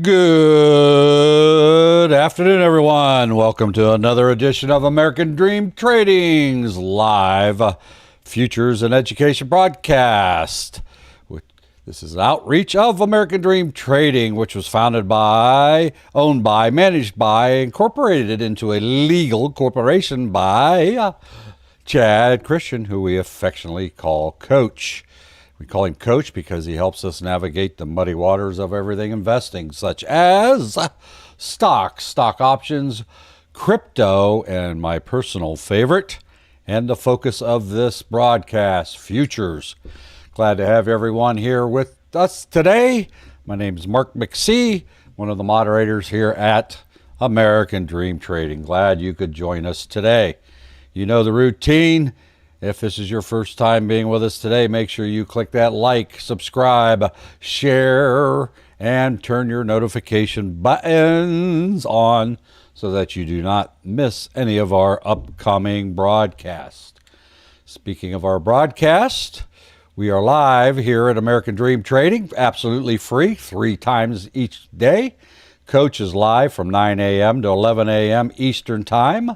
Good afternoon, everyone. Welcome to another edition of American Dream Trading's live futures and education broadcast. This is an outreach of American Dream Trading, which was founded by, owned by, managed by, incorporated into a legal corporation by Chad Christian, who we affectionately call Coach. We call him Coach because he helps us navigate the muddy waters of everything investing, such as stocks, stock options, crypto, and my personal favorite, and the focus of this broadcast, futures. Glad to have everyone here with us today. My name is McC, one of the moderators here at American Dream Trading. Glad you could join us today. You know the routine. If this is your first time being with us today, make sure you click that like, subscribe, share, and turn your notification buttons on so that you do not miss any of our upcoming broadcasts. Speaking of our broadcast, we are live here at American Dream Trading, absolutely free, 3 times each day. Coach is live from 9 a.m. to 11 a.m. Eastern Time.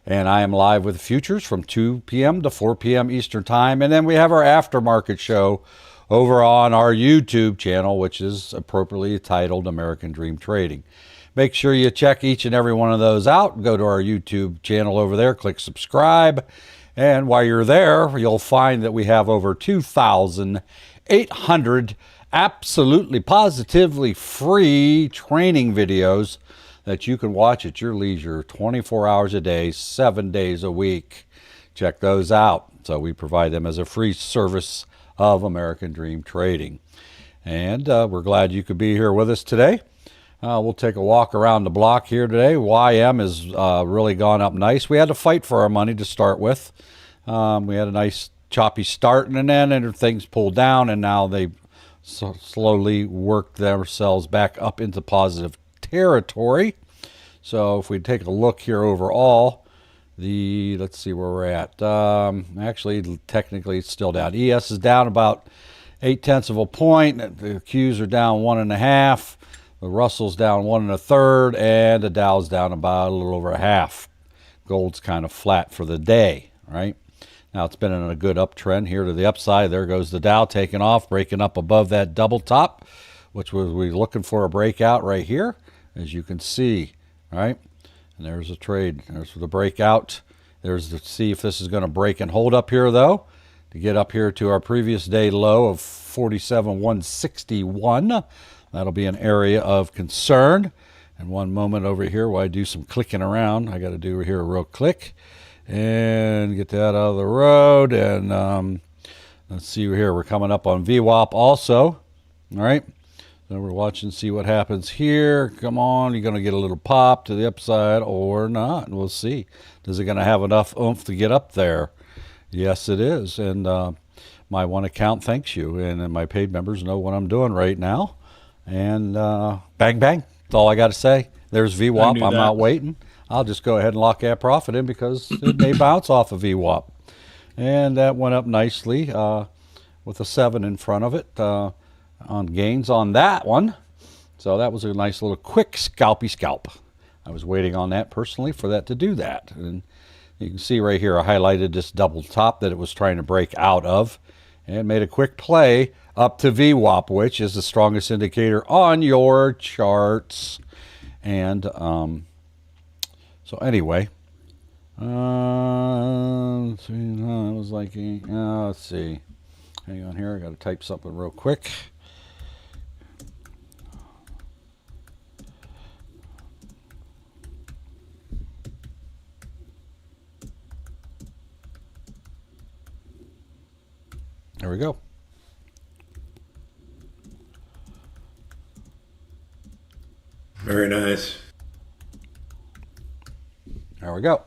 And I am live with futures from 2 p.m. to 4 p.m. Eastern Time. And then we have our aftermarket show over on our YouTube channel, which is appropriately titled American Dream Trading. Make sure you check each and every one of those out. Go to our YouTube channel over there, click subscribe. And while you're there, you'll find that we have over 2,800 absolutely positively free training videos that you can watch at your leisure 24 hours a day, 7 days a week. Check those out. So we provide them as a free service of American Dream Trading. And we're glad you could be here with us today. We'll take a walk around the block here today. YM has really gone up nice. We had to fight for our money to start with. We had a nice choppy start, and then things pulled down, and now they slowly worked themselves back up into positive territory. So if we take a look here overall, let's see where we're at. Actually, technically it's still down. ES is down about 0.8 of a point. The Qs are down 1.5. The Russell's down 1 1/3, and the Dow's down about a little over a half. Gold's kind of flat for the day, right? Now it's been in a good uptrend here to the upside. There goes the Dow taking off, breaking up above that double top, which was we looking for a breakout right here, as you can see, right? And there's a trade. There's the breakout. There's to see if this is going to break and hold up here, though, to get up here to our previous day low of 47,161. That'll be an area of concern. And one moment over here while I do some clicking around, I got to do here a real click and get that out of the road. And let's see here. We're coming up on VWAP also. All right. So we're watching, see what happens here. Come on, you're going to get a little pop to the upside or not. We'll see. Is it going to have enough oomph to get up there? Yes, it is. And my one account thanks you. And my paid members know what I'm doing right now. And bang, bang. That's all I got to say. There's VWAP. I'm not waiting. I'll just go ahead and lock that profit in because it may bounce off of VWAP. And that went up nicely with a 7 in front of it. On gains on that one. So that was a nice little quick scalpy scalp. I was waiting on that personally for that to do that. And you can see right here I highlighted this double top that it was trying to break out of and made a quick play up to VWAP, which is the strongest indicator on your charts. And so anyway, it was like, let's see. Hang on here, I got to type something real quick. There we go. Very nice. There we go.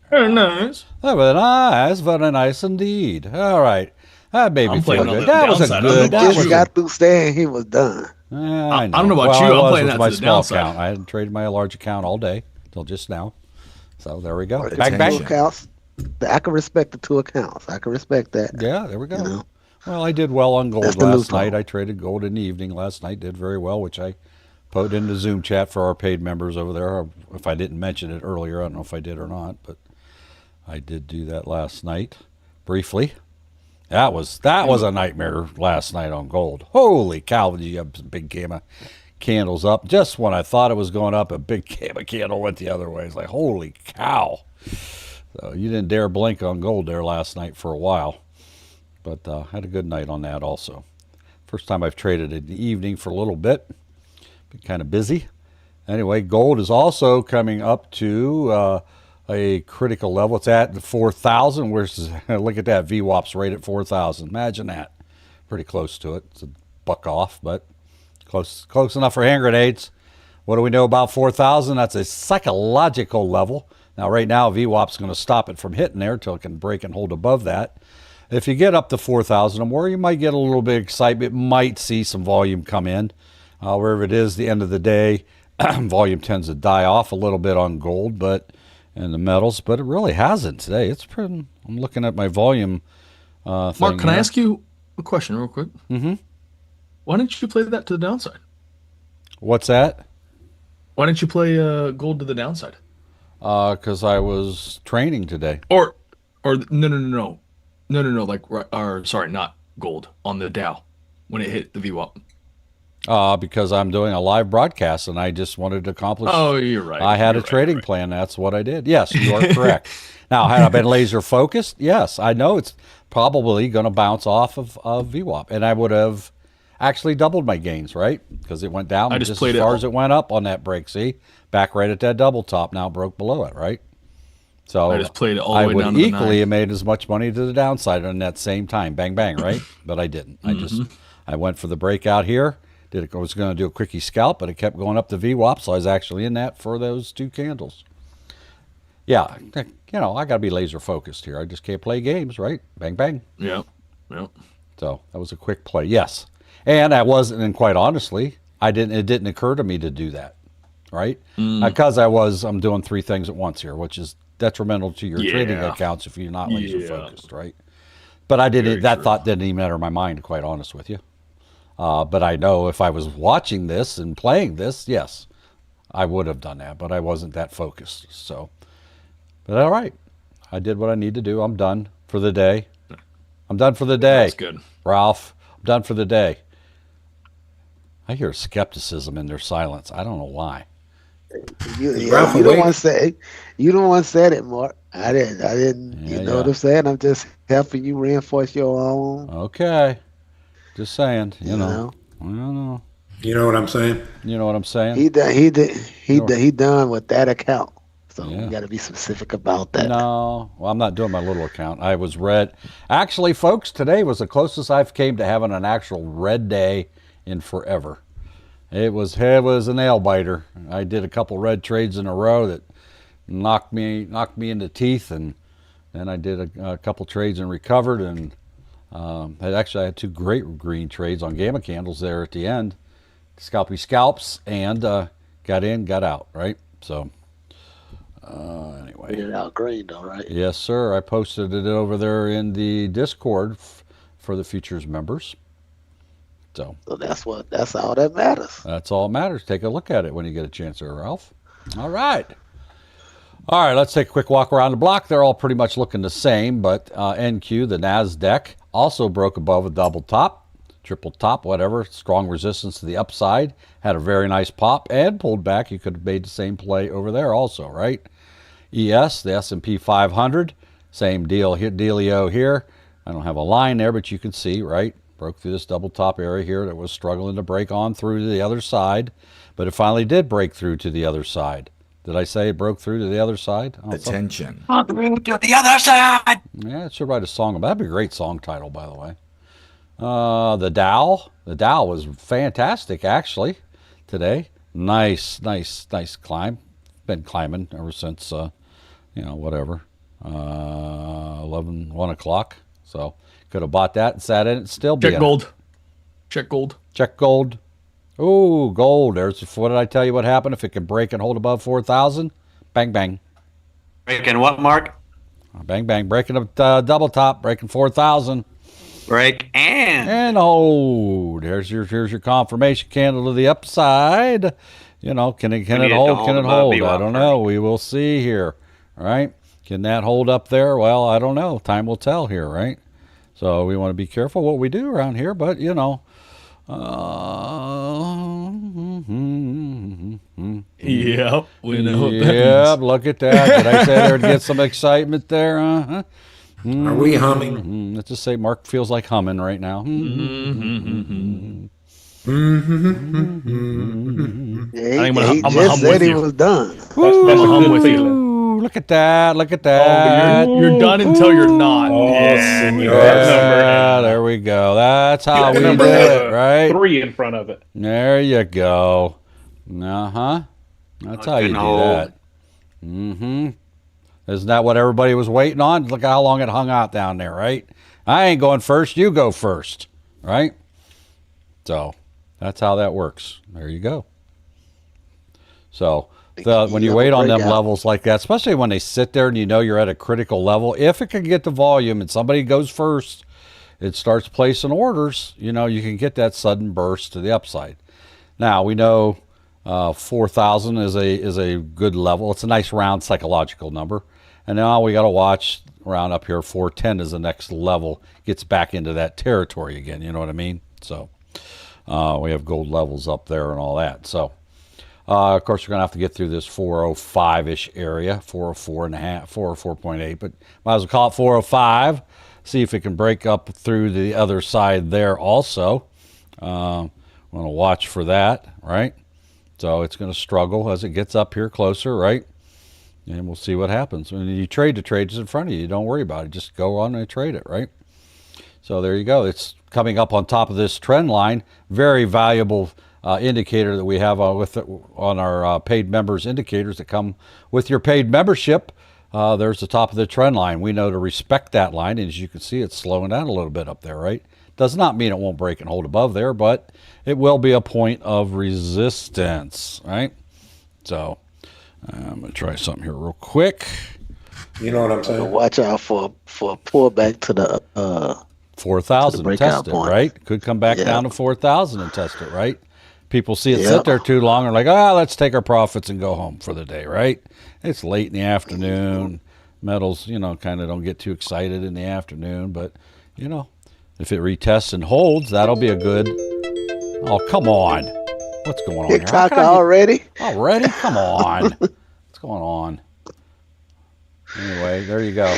Very nice. Very nice. Very nice indeed. All right. That made me feel good. That was a good. Just got through saying he was done. I don't know about you. I'm playing that my to the small downside. account. I hadn't traded my large account all day till just now. So there we go. Or the Bang, two bang. accounts. I can respect the 2 accounts. I can respect that. Yeah, there we go. You know? Well, I did well on gold That's the last loophole. night. I traded gold in the evening last night. Did very well, which I put in the Zoom chat for our paid members over there. If I didn't mention it earlier, I don't know if I did or not, but I did do that last night briefly. That was a nightmare last night on gold. Holy cow! You have some big gamma candles up. Just when I thought it was going up, a big gamma candle went the other way. It's like, holy cow! So you didn't dare blink on gold there last night for a while. But had a good night on that also. First time I've traded in the evening for a little bit. Been kind of busy. Anyway, gold is also coming up to a critical level. It's at the 4,000. Look at that, VWAP's right at 4,000. Imagine that. Pretty close to it. It's a buck off, but close enough for hand grenades. What do we know about 4,000? That's a psychological level. Now, right now, VWAP's going to stop it from hitting there until it can break and hold above that. If you get up to 4,000 or more, you might get a little bit of excitement, might see some volume come in. Wherever it is, the end of the day, volume tends to die off a little bit on gold and the metals, but it really hasn't today. I'm looking at my volume thing. Mark, can I ask you a question real quick? Mm-hmm. Why didn't you play that to the downside? What's that? Why didn't you play gold to the downside? Because I was training today. Or no. Sorry, not gold on the Dow when it hit the VWAP. Because I'm doing a live broadcast and I just wanted to accomplish. Oh, you're right. I had a trading plan. That's what I did. Yes, you are correct. Now, had I been laser focused, yes, I know it's probably going to bounce off of VWAP, and I would have actually doubled my gains, right? Because it went down I just as played far it as it went up on that break. See, back right at that double top. Now it broke below it, right? So I just played it all the I way would down to the equally 9. have made as much money to the downside on that same time. Bang, bang, right? But I didn't. I went for the breakout here. I was going to do a quickie scalp, but it kept going up the VWAP, so I was actually in that for those two candles. Yeah, I got to be laser focused here. I just can't play games, right? Bang, bang. Yep. So that was a quick play, yes. And I wasn't, and quite honestly, it didn't occur to me to do that, right? Because I'm doing three things at once here, which is detrimental to your trading accounts if you're not laser focused, right? But I didn't. That thought didn't even enter my mind, quite honest with you. But I know if I was watching this and playing this, yes, I would have done that. But I wasn't that focused. So, but all right, I did what I need to do. I'm done for the day. That's good. Ralph, I'm done for the day. I hear skepticism in their silence. I don't know why. You Ralph don't awake? want to say. You don't want to say it, Mark. I didn't. Yeah, You know what I'm saying? I'm just helping you reinforce your own. Okay, just saying. You You know. know. I don't know. You know what I'm saying? You know what I'm saying? He done with that account. So Yeah. you got to be specific about that. No, well, I'm not doing my little account. I was red. Actually, folks, today was the closest I've came to having an actual red day in forever. It was a nail biter. I did a couple red trades in a row that knocked me in the teeth, and then I did a couple trades and recovered, and I had two great green trades on gamma candles there at the end, scalps, and got in, got out, right? So anyway, Figured out green though, right? yes, sir. I posted it over there in the Discord for the futures members. So So that's all that matters. that's all that matters. Take a look at it when you get a chance there, Ralph. All right. All right, let's take a quick walk around the block. They're all pretty much looking the same, but NQ, the NASDAQ, also broke above a double top, triple top, whatever. Strong resistance to the upside. Had a very nice pop and pulled back. You could have made the same play over there also, right? ES, the S&P 500, same deal here, dealio here. I don't have a line there, but you can see, right? Broke through this double top area here that was struggling to break on through to the other side, but it finally did break through to the other side. Did I say it broke through to the other side? Attention. Yeah, it should write a song. That'd be a great song title, by the way. The Dow was fantastic actually today. Nice climb. Been climbing ever since, whatever, 1 o'clock. So could have bought that and sat in it, still be Check gold. Check gold. Check gold. Ooh, gold. What did I tell you what happened? If it can break and hold above 4,000, bang, bang. Breaking what, Mark? Bang, bang. Breaking a double top, breaking 4,000. Break And hold. Here's your confirmation candle to the upside. You know, can it hold? Can it hold? I don't know. We will see here. All right. Can that hold up there? Well, I don't know. Time will tell here, right? So we want to be careful what we do around here, but you know. Yep, we know. Yep, look at that. Did I say there'd get some excitement there? Are we humming? Let's just say Mark feels like humming right now. Yeah, I'm he gonna just hum said with he you. was done. That's a hum good with you. feeling. Ooh, look at that. Look at Oh, that. but you're done until you're not. Oh, Yeah, senor. Yeah, there we go. That's how we do Number it, right? 3 in front of it. There you go. Uh-huh. That's how you do that. Mm-hmm. Isn't that what everybody was waiting on? Look how long it hung out down there, right? I ain't going first. You go first, right? So that's how that works. There you go. So when you wait on them levels like that, especially when they sit there and you know you're at a critical level, if it can get the volume and somebody goes first, it starts placing orders, you know, you can get that sudden burst to the upside. Now, we know 4,000 is a good level. It's a nice round psychological number. And now we got to watch around up here. 410 is the next level. Gets back into that territory again. You know what I mean? So we have gold levels up there and all that. So, of course, we're going to have to get through this 405-ish area, 404 and a half, 404.8. But might as well call it 405. See if it can break up through the other side there also. Want to watch for that, right? So it's going to struggle as it gets up here closer, right? And we'll see what happens. When you trade the trades in front of you, don't worry about it. Just go on and trade it, right? So there you go. It's coming up on top of this trend line. Very valuable indicator that we have on our paid members indicators that come with your paid membership. There's the top of the trend line. We know to respect that line. And as you can see, it's slowing down a little bit up there, right? Does not mean it won't break and hold above there, but it will be a point of resistance, right? So I'm going to try something here real quick. You know what I'm saying? Watch out for a pullback to the 4,000 and test it, right? Could come back down to 4,000 and test it, right? People see it sit there too long and are like, let's take our profits and go home for the day, right? It's late in the afternoon. Metals, you know, kind of don't get too excited in the afternoon, but, you know, if it retests and holds, that'll be a good. Oh, come on. What's going on here? TikTok already? Already? Come on. What's going on? Anyway, there you go.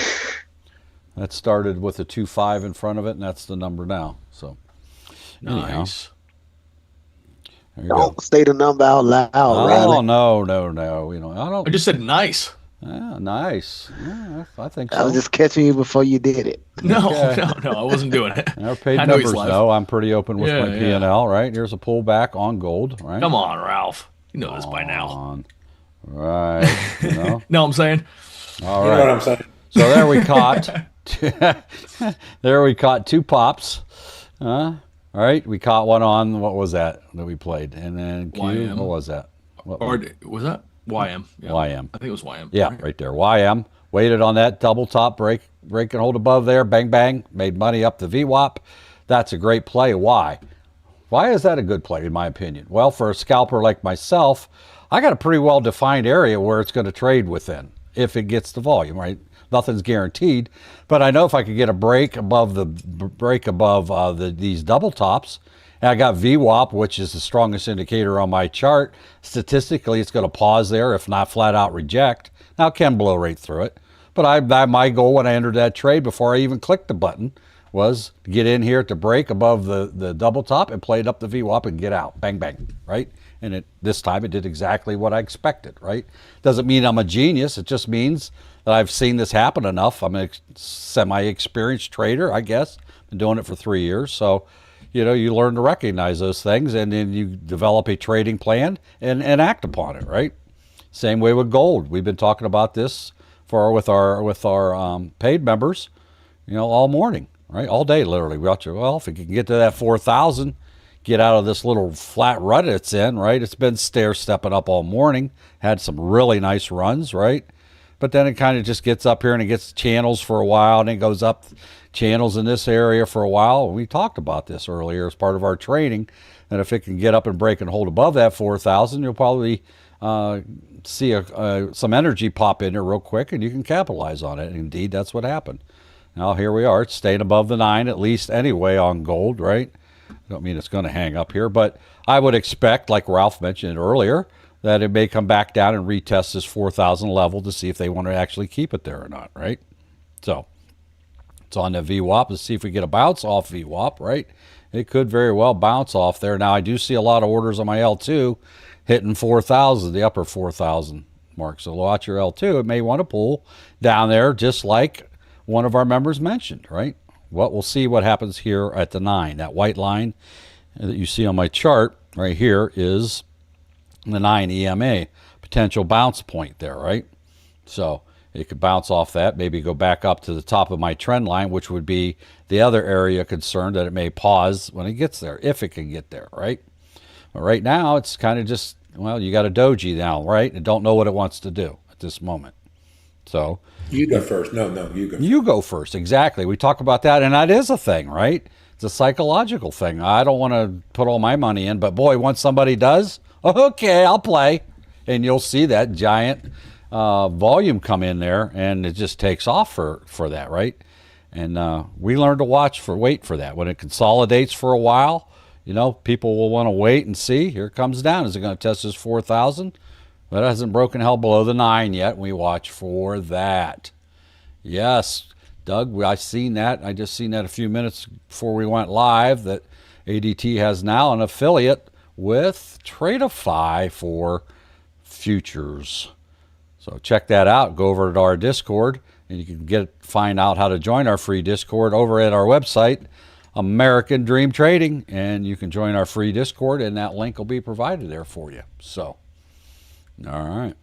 That started with a 2.5 in front of it, and that's the number now. So, Nice. There you Don't go. say the number out loud, Oh, Riley. no. You know, I just said nice. Yeah, nice. Yeah, I think I was so. just catching you before you did it. No, Okay. no, I wasn't doing it. Our paid I know he's members live. know I'm pretty open with my Yeah. P&L, right? Here's a pullback on gold, right? Come on, Ralph. You know this by now. On. Right. You know? No, I'm saying. All You right. know what I'm saying? So there we caught two pops. All right, we caught one on, what was that we played? And then Q, YM. what was that? What Or was that YM? Yeah. YM. I think it was YM. Yeah, right there. YM. Waited on that double top break and hold above there. Bang, bang. Made money up the VWAP. That's a great play. Why? Why is that a good play, in my opinion? Well, for a scalper like myself, I got a pretty well-defined area where it's going to trade within if it gets the volume, right? Nothing's guaranteed, but I know if I could get a break above these double tops, and I got VWAP, which is the strongest indicator on my chart. Statistically, it's going to pause there, if not flat out reject. Now, it can blow right through it, but my goal when I entered that trade before I even clicked the button was to get in here to break above the double top and play it up the VWAP and get out. Bang, bang, right? And this time it did exactly what I expected, right? Doesn't mean I'm a genius. It just means that I've seen this happen enough. I'm a semi-experienced trader, I guess. Been doing it for 3 years. So, you know, you learn to recognize those things, and then you develop a trading plan and act upon it, right? Same way with gold. We've been talking about this with our paid members, you know, all morning, right? All day, literally. Well, if we can get to that 4,000, get out of this little flat rut it's in, right? It's been stair-stepping up all morning. Had some really nice runs, right? but then it kind of just gets up here and it gets channels for a while, and it goes up channels in this area for a while. We talked about this earlier as part of our training, that if it can get up and break and hold above that 4,000, you'll probably see some energy pop in there real quick, and you can capitalize on it. And indeed, that's what happened. Now here we are. It's staying above the 9 at least anyway on gold, right? I don't mean it's going to hang up here, but I would expect, like Ralph mentioned earlier, that it may come back down and retest this 4,000 level to see if they want to actually keep it there or not, right? So it's on the VWAP. Let's see if we get a bounce off VWAP, right? It could very well bounce off there. Now, I do see a lot of orders on my L2 hitting 4,000, the upper 4,000 mark. So watch your L2. It may want to pull down there just like one of our members mentioned, right? Well, we'll see what happens here at the 9. That white line that you see on my chart right here is the 9 EMA, potential bounce point there, right? So it could bounce off that, maybe go back up to the top of my trend line, which would be the other area of concern, that it may pause when it gets there, if it can get there, right? But right now, it's kind of just, well, you got a doji now, right? And don't know what it wants to do at this moment. So You go first. No, you go first. you go first, exactly. We talk about that, and that is a thing, right? It's a psychological thing. I don't want to put all my money in, but boy, once somebody does, okay, I'll play. And you'll see that giant volume come in there, and it just takes off for that, right? And we learn to wait for that. When it consolidates for a while, people will want to wait and see. Here it comes down. Is it going to test this 4,000? But it hasn't broken hell below the 9 yet. We watch for that. Yes, Doug, I've seen that. I just seen that a few minutes before we went live, that ADT has now an affiliate with Tradeify for futures. So check that out. Go over to our Discord, and you can find out how to join our free Discord over at our website, American Dream Trading, and you can join our free Discord, and that link will be provided there for you. So, all right.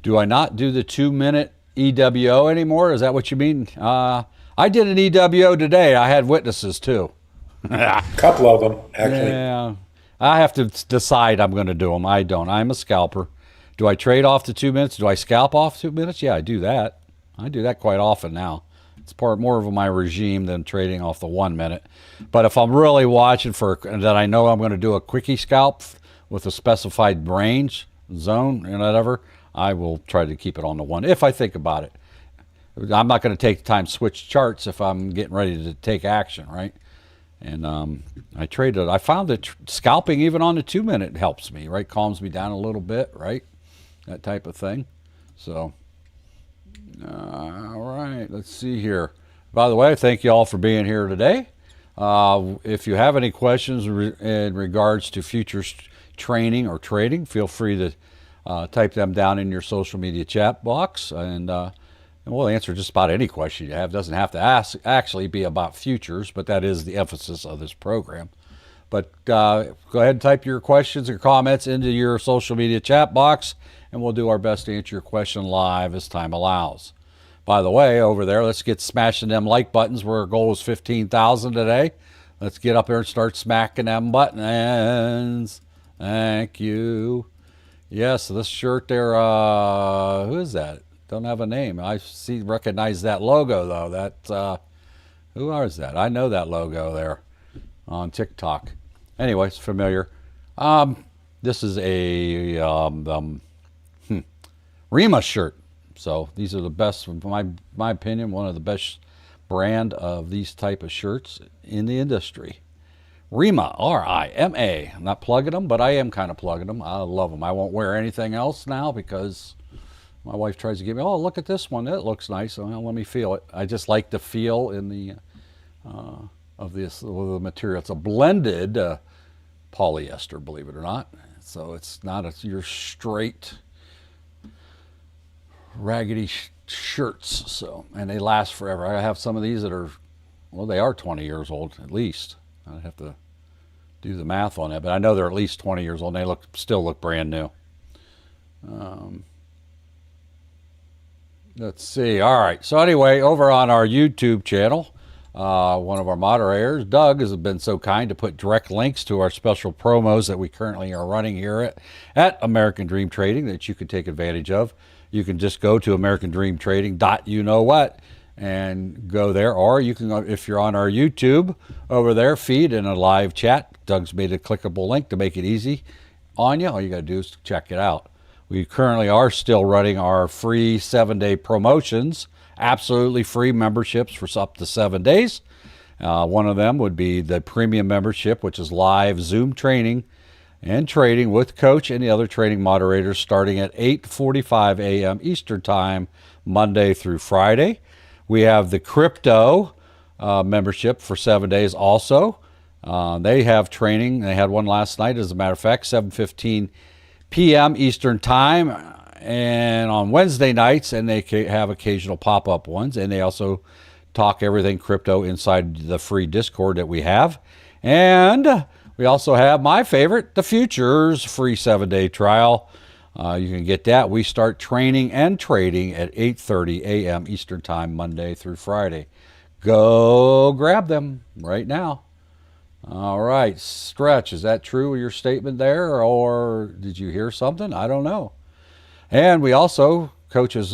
Do I not do the 2-minute EWO anymore? Is that what you mean? I did an EWO today. I had witnesses too. A couple of them, actually. Yeah. I have to decide I'm going to do them. I don't. I'm a scalper. Do I trade off the 2 minutes? Do I scalp off 2 minutes? Yeah, I do that. I do that quite often now. It's more of my regime than trading off the 1 minute. But if I'm really watching that I know I'm going to do a quickie scalp with a specified range, zone, and whatever, I will try to keep it on the 1 if I think about it. I'm not going to take the time to switch charts if I'm getting ready to take action, right? And I found that scalping even on the 2 minute helps me, right? Calms me down a little bit, right? That type of thing. So, all right, let's see here. By the way, thank you all for being here today. If you have any questions in regards to futures training or trading, feel free to type them down in your social media chat box, and we'll answer just about any question you have. It doesn't have to actually be about futures, but that is the emphasis of this program. But go ahead and type your questions or comments into your social media chat box, and we'll do our best to answer your question live as time allows. By the way, over there, let's get smashing them like buttons. Our goal is 15,000 today. Let's get up there and start smacking them buttons. Thank you. Yes, this shirt there, who is that? Don't have a name. Recognize that logo though. That who is that? I know that logo there on TikTok. Anyway, it's familiar. This is a Rima shirt. So these are the best, in my opinion, one of the best brand of these type of shirts in the industry. Rima, R-I-M-A. I'm not plugging them, but I am kind of plugging them. I love them. I won't wear anything else now because my wife tries to give me, oh, look at this one. That looks nice. Well, let me feel it. I just like the feel in the of the material. It's a blended polyester, believe it or not. So it's not your straight raggedy shirts. So, and they last forever. I have some of these that are, well, they are 20 years old at least. I'd have to do the math on that, but I know they're at least 20 years old, and they still look brand new. Let's see. All right. So anyway, over on our YouTube channel, one of our moderators, Doug, has been so kind to put direct links to our special promos that we currently are running here at American Dream Trading that you can take advantage of. You can just go to americandreamtrading.you-know-what and go there, or you can, if you're on our YouTube over there, feed in a live chat. Doug's made a clickable link to make it easy on you. All you got to do is check it out. We currently are still running our free 7-day promotions, absolutely free memberships for up to 7 days. One of them would be the premium membership, which is live Zoom training and trading with Coach and the other trading moderators starting at 8:45 a.m. Eastern Time, Monday through Friday. We have the crypto membership for 7 days also. They have training. They had one last night, as a matter of fact, 7:15 p.m. Eastern Time, and on Wednesday nights, and they have occasional pop-up ones, and they also talk everything crypto inside the free Discord that we have. And we also have my favorite, the Futures free 7-day trial. You can get that. We start training and trading at 8:30 a.m. Eastern Time, Monday through Friday. Go grab them right now. All right, Stretch, is that true, your statement there, or did you hear something? I don't know. And we also, Coach has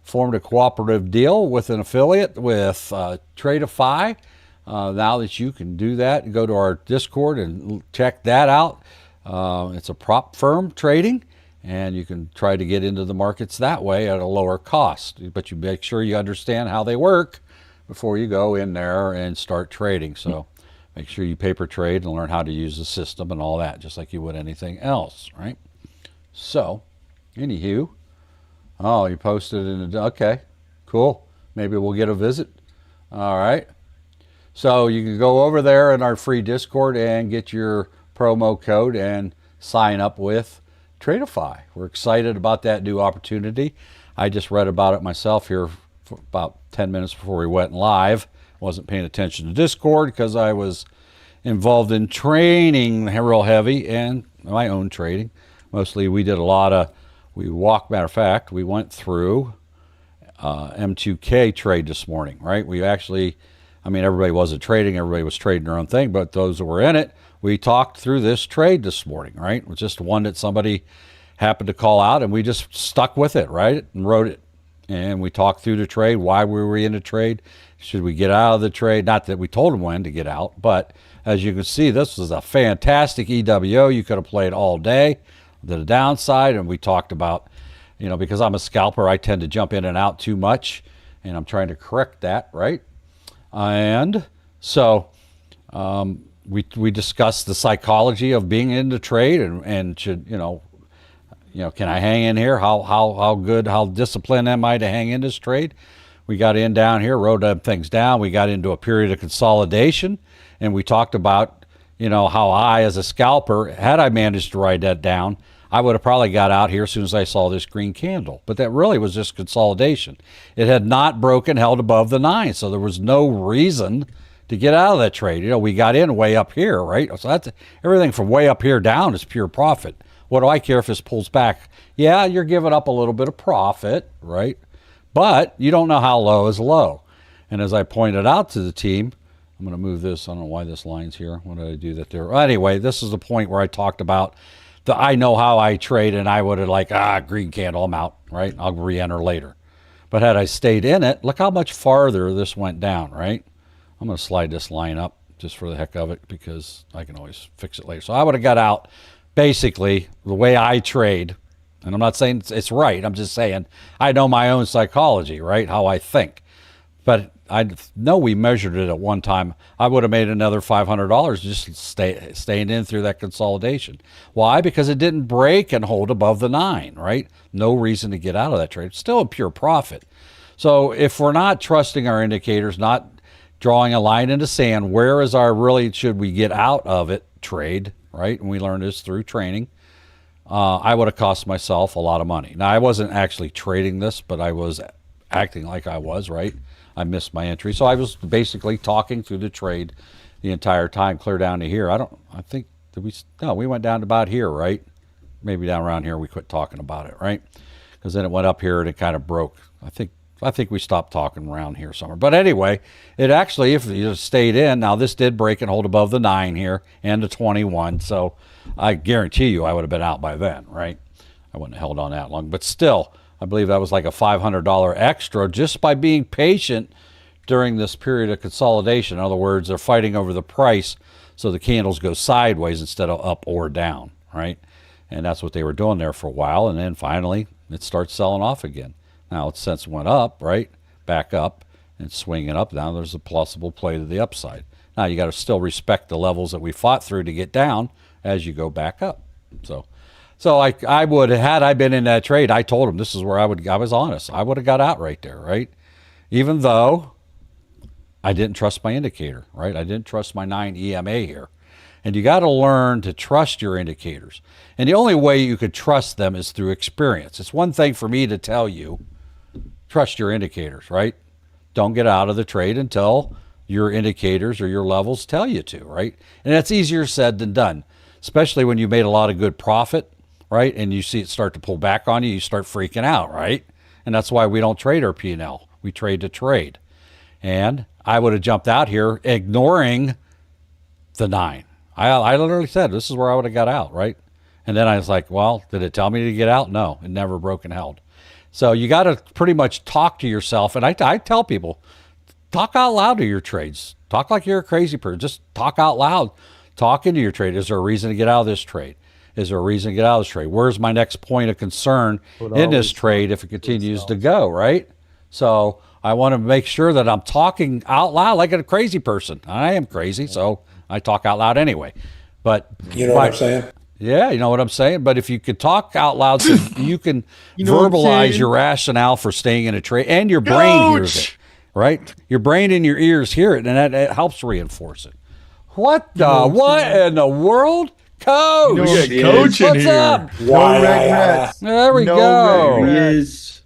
formed a cooperative deal with an affiliate with Tradeify. Now that you can do that, go to our Discord and check that out. It's a prop firm trading, and you can try to get into the markets that way at a lower cost. But you make sure you understand how they work before you go in there and start trading. So make sure you paper trade and learn how to use the system and all that, just like you would anything else, right? So, anywho, oh, you posted in a, okay, cool. Maybe we'll get a visit. All right. So you can go over there in our free Discord and get your promo code and sign up with Tradeify. We're excited about that new opportunity. I just read about it myself here for about 10 minutes before we went live. Wasn't paying attention to Discord because I was involved in training real heavy and my own trading. Mostly we did a lot of, matter of fact, we went through M2K trade this morning, right? We actually, I mean, everybody wasn't trading, everybody was trading their own thing, but those that were in it, we talked through this trade this morning, right? It was just one that somebody happened to call out and we just stuck with it, right? And wrote it. And we talked through the trade, why we were in the trade. Should we get out of the trade? Not that we told them when to get out, but as you can see, this was a fantastic EWO. You could have played all day. The downside, and we talked about, you know, because I'm a scalper, I tend to jump in and out too much, and I'm trying to correct that, right? And so we discussed the psychology of being in the trade and should, you know, can I hang in here? How good, how disciplined am I to hang in this trade? We got in down here, wrote them things down. We got into a period of consolidation, and we talked about, you know, how I, as a scalper, had I managed to write that down, I would have probably got out here as soon as I saw this green candle. But that really was just consolidation. It had not broken, held above the 9, so there was no reason to get out of that trade. You know, we got in way up here, right? So that's everything from way up here down is pure profit. What do I care if this pulls back? Yeah, you're giving up a little bit of profit, right? But you don't know how low is low. And as I pointed out to the team, I'm going to move this. I don't know why this line's here. What did I do that there? Anyway, this is the point where I talked about I know how I trade, and I would have like, green candle, I'm out, right? I'll re-enter later. But had I stayed in it, look how much farther this went down, right? I'm going to slide this line up just for the heck of it because I can always fix it later. So I would have got out basically the way I trade, and I'm not saying it's right. I'm just saying I know my own psychology, right? How I think. But I know we measured it at one time. I would have made another $500 just staying in through that consolidation. Why? Because it didn't break and hold above the 9, right? No reason to get out of that trade. It's still a pure profit. So if we're not trusting our indicators, not drawing a line in the sand, where is our really should we get out of it trade, right? And we learned this through training. I would have cost myself a lot of money. Now, I wasn't actually trading this, but I was acting like I was, right? I missed my entry. So I was basically talking through the trade the entire time, clear down to here. We went down to about here, right? Maybe down around here we quit talking about it, right? Because then it went up here and it kind of broke. I think I think we stopped talking around here somewhere. But anyway, it actually, if you stayed in, now this did break and hold above the 9 here and the 21. So I guarantee you I would have been out by then, right? I wouldn't have held on that long. But still, I believe that was like a $500 extra just by being patient during this period of consolidation. In other words, they're fighting over the price so the candles go sideways instead of up or down, right? And that's what they were doing there for a while. And then finally, it starts selling off again. Now, it's since went up, right? Back up and swinging up. Now there's a plausible play to the upside. Now, you got to still respect the levels that we fought through to get down as you go back up. So I would, had I been in that trade, I told him this is where I was honest. I would have got out right there, right? Even though I didn't trust my indicator, right? I didn't trust my 9 EMA here. And you got to learn to trust your indicators. And the only way you could trust them is through experience. It's one thing for me to tell you, trust your indicators, right? Don't get out of the trade until your indicators or your levels tell you to, right? And that's easier said than done, especially when you made a lot of good profit, right? And you see it start to pull back on you, you start freaking out, right? And that's why we don't trade our P&L. We trade to trade. And I would have jumped out here ignoring the 9. I literally said, this is where I would have got out, right? And then I was like, well, did it tell me to get out? No, it never broke and held. So you got to pretty much talk to yourself. And I tell people, talk out loud to your trades. Talk like you're a crazy person. Just talk out loud. Talk into your trade. Is there a reason to get out of this trade? Is there a reason to get out of this trade? Where's my next point of concern in this trade if it continues to go, right? So I want to make sure that I'm talking out loud like a crazy person. I am crazy, so I talk out loud anyway. But You know what I'm saying? yeah, you know what I'm saying? But if you could talk out loud so you can verbalize your rationale for staying in a trade, and your brain hears it, right? Your brain and your ears hear it, and that helps reinforce it. What in the world? Coach! Coach in What's here. up? Why? regrets. There we No go. regrets.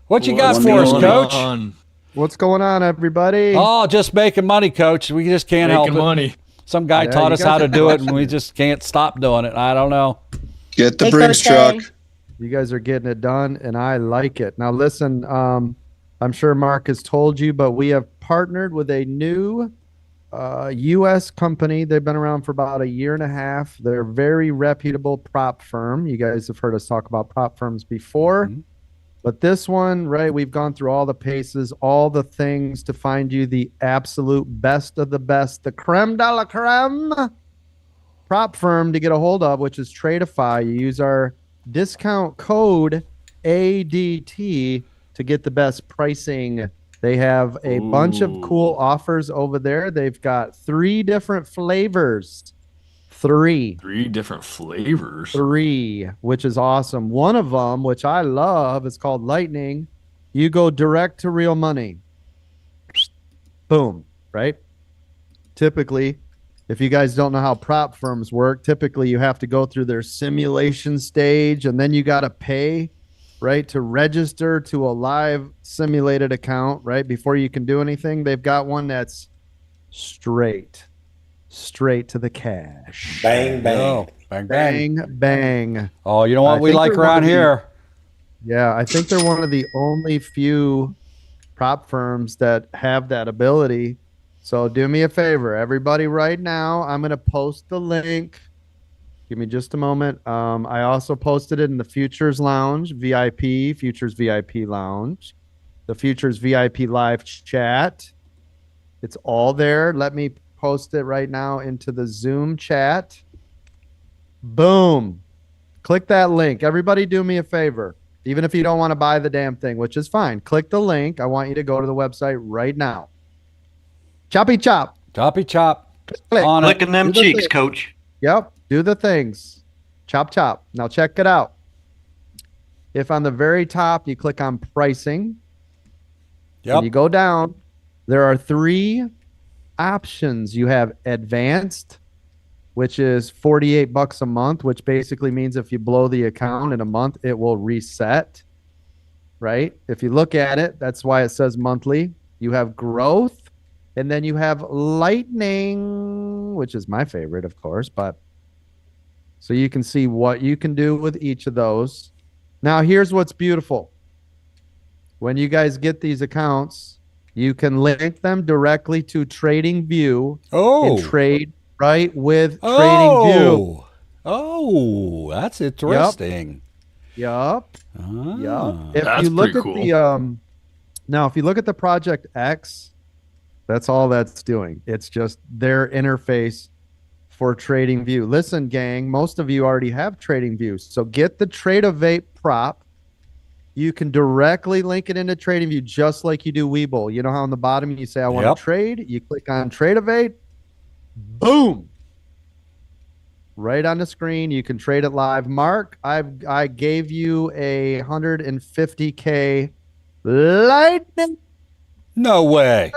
What you got What's for us, going Coach? What's going on, everybody? Oh, just making money, Coach. We just can't help Making it. money. Some guy Yeah, taught you us guys how to are do it, and we just can't stop doing it. I don't know. Get the Hey, Briggs Coach truck. You guys are getting it done, and I like it. Now, listen, I'm sure Mark has told you, but we have partnered with a new U.S. company. They've been around for about a year and a half. They're a very reputable prop firm. You guys have heard us talk about prop firms before. Mhm. But this one, right, we've gone through all the paces, all the things to find you the absolute best of the best, the creme de la creme prop firm to get a hold of, which is Tradeify. You use our discount code ADT to get the best pricing. They have a bunch of cool offers over there. They've got 3 different flavors. 3, different flavors. which is awesome. One of them, which I love, is called Lightning. You go direct to real money. Boom, right? Typically, if you guys don't know how prop firms work, typically you have to go through their simulation stage, and then you got to pay, right, to register to a live simulated account, right, before you can do anything. They've got one that's straight to the cash. Bang, bang. Oh, bang, bang. Bang, bang. Oh, you know what I we think like they're one around of the- here? Yeah, I think they're one of the only few prop firms that have that ability. So do me a favor, everybody, right now. I'm going to post the link. Give me just a moment. I also posted it in the Futures Lounge, VIP, Futures VIP Lounge, the Futures VIP live chat. It's all there. Let me post it right now into the Zoom chat. Boom. Click that link. Everybody do me a favor. Even if you don't want to buy the damn thing, which is fine. Click the link. I want you to go to the website right now. Choppy chop. Choppy chop. Click. On it. Licking them Do the cheeks, thing. coach. Yep. Do the things. Chop chop. Now check it out. If on the very top you click on pricing, Yep. and you go down, there are 3 options. You have advanced, which is $48 a month, which basically means if you blow the account in a month, it will reset, right? If you look at it, that's why it says monthly. You have growth, and then you have lightning, which is my favorite, of course, but so you can see what you can do with each of those. Now, here's what's beautiful. when you guys get these accounts, you can link them directly to TradingView and trade right with TradingView. Oh, that's interesting. Yup. If That's you look pretty at cool. the now, if you look at the Project X, that's all that's doing. It's just their interface for TradingView. Listen, gang, most of you already have TradingView. So get the TradeAvate prop. You can directly link it into TradingView just like you do Webull. You know how on the bottom you say, I want Yep. to trade? You click on TradeAvate. Boom. Right on the screen. You can trade it live. Mark, I gave you a 150K Lightning. No way.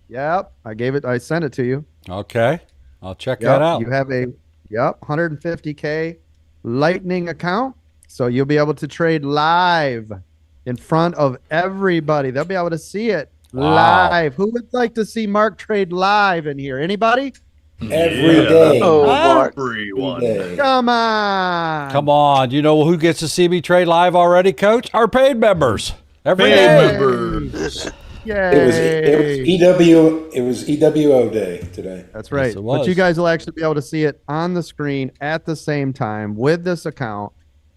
Yep. I sent it to you. Okay. I'll check that out. You have a 150K Lightning account. So you'll be able to trade live in front of everybody. They'll be able to see it live. Who would like to see Mark trade live in here? Anybody? Every day. Oh, Mark. Everyone. Day. Come on. Come on. You know who gets to see me trade live already, Coach? Our paid members. Every Paid day. members. Yay. It was EWO day today. That's right. Yes, it But was. you guys will actually be able to see it on the screen at the same time with this account.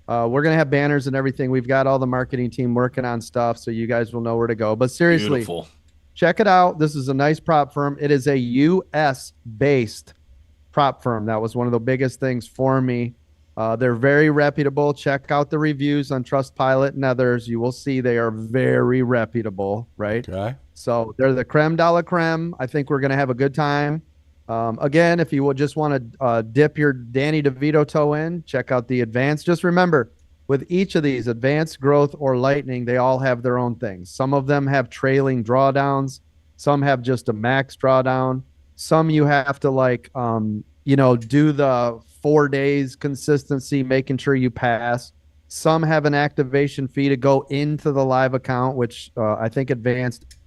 We're going to have banners and everything. We've got all the marketing team working on stuff, so you guys will know where to go. But seriously, Beautiful. check it out. This is a nice prop firm. It is a U.S.-based prop firm. That was one of the biggest things for me. They're very reputable. Check out the reviews on Trustpilot and others. You will see they are very reputable, right? Okay. So they're the creme de la creme. I think we're going to have a good time. Again, if you would just want to dip your Danny DeVito toe in, check out the advanced. Just remember, with each of these, advanced, growth, or lightning, they all have their own things. Some of them have trailing drawdowns. Some have just a max drawdown. Some you have to do the 4 days consistency, making sure you pass. Some have an activation fee to go into the live account, which I think advanced,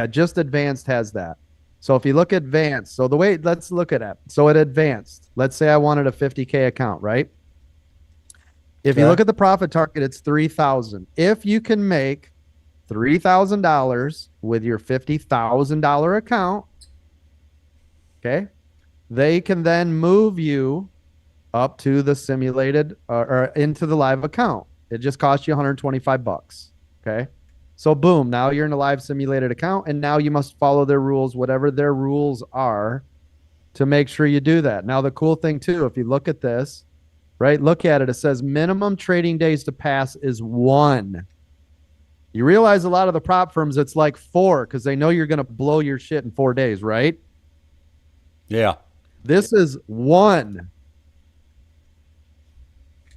just advanced has that. So if you look at advanced, let's look at it. So at advanced, let's say I wanted a 50K account, right? If you look at the profit target, it's 3,000. If you can make $3,000 with your $50,000 account, okay, they can then move you up to the simulated or into the live account. It just costs you $125. Okay. So boom, now you're in a live simulated account, and now you must follow their rules, whatever their rules are, to make sure you do that. Now, the cool thing too, if you look at this, right, look at it. It says minimum trading days to pass is 1. You realize a lot of the prop firms, it's like 4 because they know you're going to blow your shit in 4 days, right? Yeah. This is 1.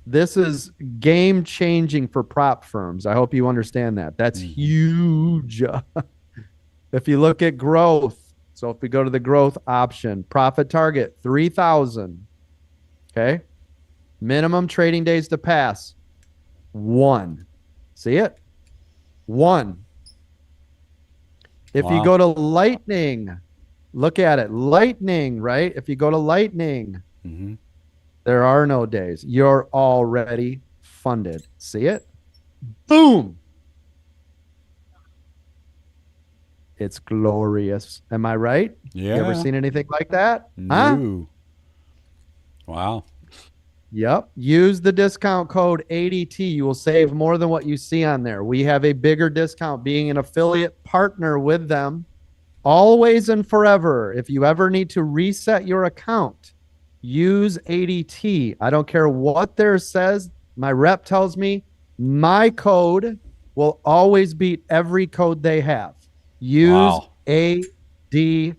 This is game changing for prop firms. I hope you understand that. That's huge. If you look at growth, so if we go to the growth option, profit target 3,000. Okay. Minimum trading days to pass 1. See it? 1. If you go to lightning, look at it. Lightning, right? If you go to lightning, there are no days. You're already funded. See it? Boom. It's glorious. Am I right? Yeah. You ever seen anything like that? No. Wow. Yep. Use the discount code ADT. You will save more than what you see on there. We have a bigger discount being an affiliate partner with them always and forever. If you ever need to reset your account, use ADT. I don't care what theirs says. My rep tells me my code will always beat every code they have. Use ADT.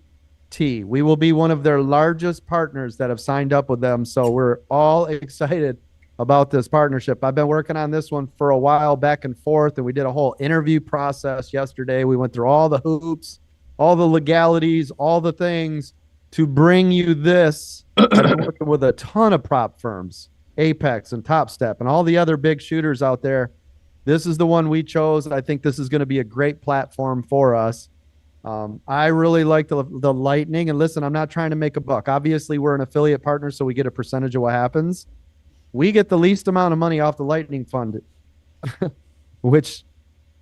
We will be one of their largest partners that have signed up with them. So we're all excited about this partnership. I've been working on this one for a while, back and forth, and we did a whole interview process yesterday. We went through all the hoops, all the legalities, all the things to bring you this. I've been working with a ton of prop firms, Apex and Top Step and all the other big shooters out there. This is the one we chose. I think this is going to be a great platform for us. I really like the Lightning. And listen, I'm not trying to make a buck. Obviously, we're an affiliate partner, so we get a percentage of what happens. We get the least amount of money off the Lightning Fund, which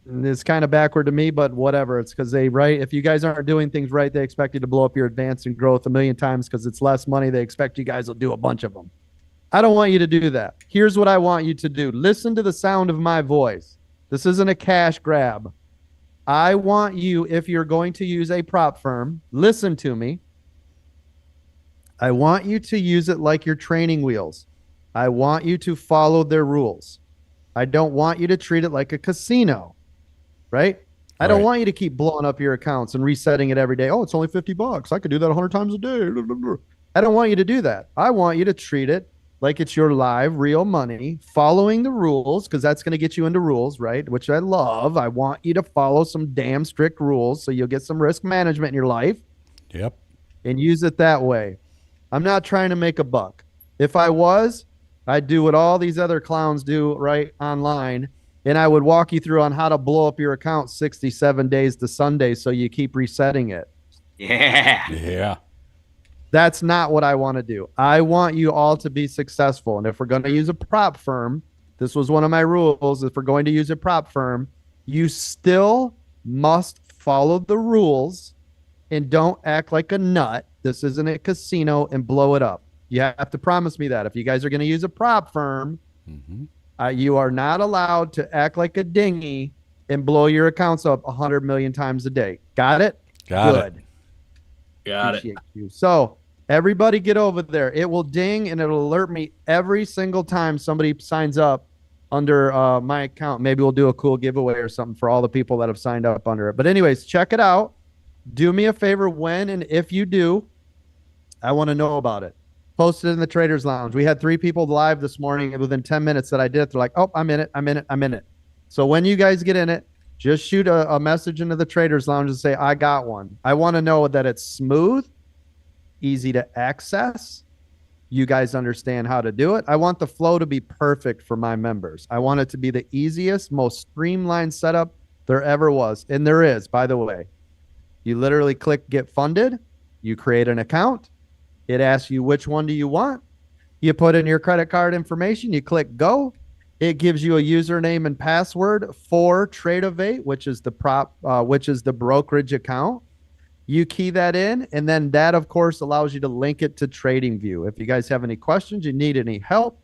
It's kind of backward to me, but whatever. It's because if you guys aren't doing things right, they expect you to blow up your advance and growth a million times because it's less money. They expect you guys will do a bunch of them. I don't want you to do that. Here's what I want you to do. Listen to the sound of my voice. This isn't a cash grab. I want you, if you're going to use a prop firm, listen to me. I want you to use it like your training wheels. I want you to follow their rules. I don't want you to treat it like a casino, right? I don't want you to keep blowing up your accounts and resetting it every day. Oh, it's only $50. I could do that 100 times a day. I don't want you to do that. I want you to treat it like it's your live, real money, following the rules, because that's going to get you into rules, right? Which I love. I want you to follow some damn strict rules so you'll get some risk management in your life. Yep. And use it that way. I'm not trying to make a buck. If I was, I'd do what all these other clowns do right online, and I would walk you through on how to blow up your account 67 days to Sunday so you keep resetting it. Yeah. That's not what I want to do. I want you all to be successful. And if we're going to use a prop firm, this was one of my rules. If we're going to use a prop firm, you still must follow the rules and don't act like a nut. This isn't a casino and blow it up. You have to promise me that. If you guys are going to use a prop firm, you are not allowed to act like a dinghy and blow your accounts up 100 million times a day. Got it? Got Good. it. Got Appreciate you. So everybody get over there. It will ding and it'll alert me every single time somebody signs up under my account. Maybe we'll do a cool giveaway or something for all the people that have signed up under it. But anyways, check it out. Do me a favor when and if you do, I want to know about it. Post it in the Traders Lounge. We had 3 people live this morning, and within 10 minutes that I did it, they're like, oh, I'm in it. So when you guys get in it, just shoot a message into the Traders Lounge and say, I got one. I want to know that it's smooth, easy to access. You guys understand how to do it. I want the flow to be perfect for my members. I want it to be the easiest, most streamlined setup there ever was. And there is, by the way. You literally click get funded. You create an account. It asks you which one do you want. You put in your credit card information. You click go. It gives you a username and password for Tradeovate, which is the brokerage account. You key that in, and then that, of course, allows you to link it to TradingView. If you guys have any questions, you need any help,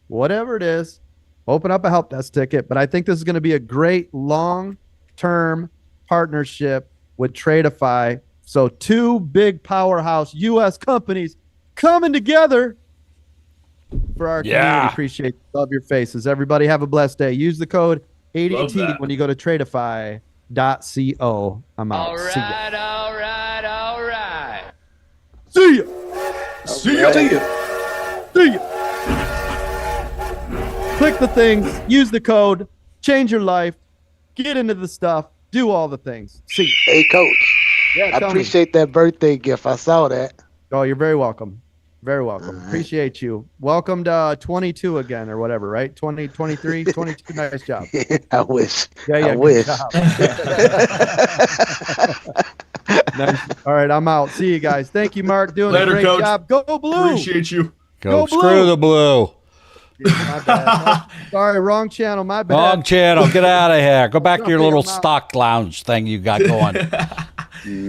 whatever it is, open up a help desk ticket. But I think this is going to be a great long-term partnership with Tradeify. So 2 big powerhouse U.S. companies coming together for our community. Appreciate it. Love your faces. Everybody have a blessed day. Use the code ADT when you go to Tradeify.co. I'm out. All right, all right. See ya. See ya. See ya. Click the things. Use the code. Change your life. Get into the stuff. Do all the things. See ya. Hey, Coach. Yeah, I appreciate that birthday gift. I saw that. Oh, you're very welcome. Very welcome. Right. Appreciate you. Welcome to 22 again or whatever, right? 20, 23, 22. Nice job. I wish. Yeah, I wish. Nice. All right, I'm out. See you guys. Thank you, Mark. Doing Later, a great Coach. job. Go Blue. Appreciate you. Go Blue. screw the blue. Yeah, my bad. Sorry, wrong channel. My bad. Wrong channel. Get out of here. Go back to your little I'm out. stock lounge thing you got going.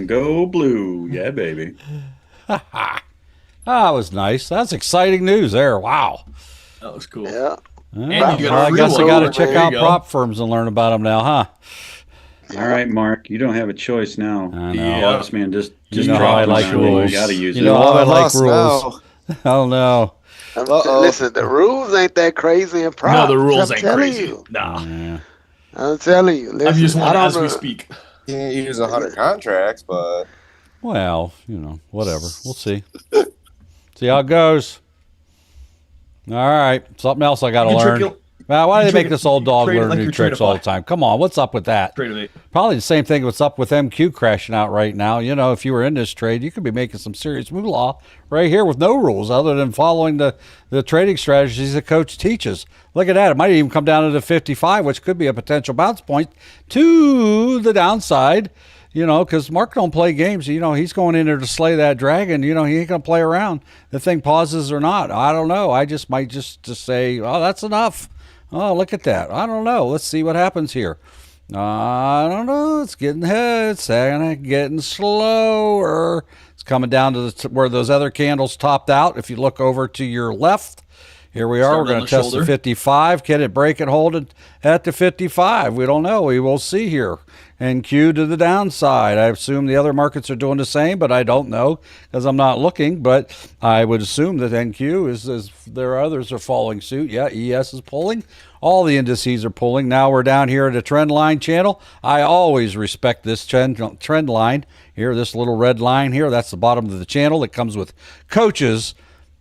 Go blue. Yeah, baby. That was nice. That's exciting news there. Wow. That was cool. Yeah. And you got Well, a I free guess I one. got to There check you out go. prop firms and learn about them now, huh? All right, Mark. You don't have a choice now. I know. Yeah. Boss man, just You know how drop I them like down. rules. You got to use You it. know how I I'm like lost rules. Oh, no. Listen, the rules ain't that crazy and proud. No, the rules I'm ain't telling crazy. You. Nah. Yeah. I'm telling you. Listen, I'm just one I don't as we know. speak. Can't use 100 contracts, but Well, whatever. We'll see. See how it goes. All right. Something else I got to You learn. trick it- Well, why do you they make trick it- this old dog trade it learn like new you're tricks all the Tradeify. time? Come on. What's up with that? Tradeovate. Probably the same thing what's up with MQ crashing out right now. If you were in this trade, you could be making some serious moolah right here with no rules other than following the trading strategies the coach teaches. Look at that. It might even come down to the 55, which could be a potential bounce point to the downside, because Mark don't play games. He's going in there to slay that dragon. He ain't going to play around. The thing pauses or not. I don't know. I just might just say, oh, that's enough. Oh, look at that. I don't know. Let's see what happens here. I don't know. It's getting getting slower. It's coming down to where those other candles topped out. If you look over to your left, here we are. We're going to test the 55. Can it break and hold it at the 55? We don't know. We will see here. NQ to the downside. I assume the other markets are doing the same, but I don't know because I'm not looking. But I would assume that NQ is there. Others are following suit. Yeah, ES is pulling. All the indices are pulling. Now we're down here at a trend line channel. I always respect this trend line here. This little red line here. That's the bottom of the channel. It comes with coaches.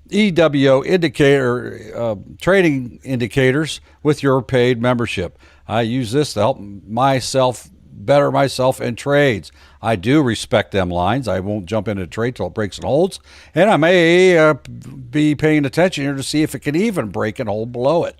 EWO indicator trading indicators with your paid membership. I use this to help better myself in trades. I do respect them lines. I won't jump into a trade till it breaks and holds, and I may be paying attention here to see if it can even break and hold below it.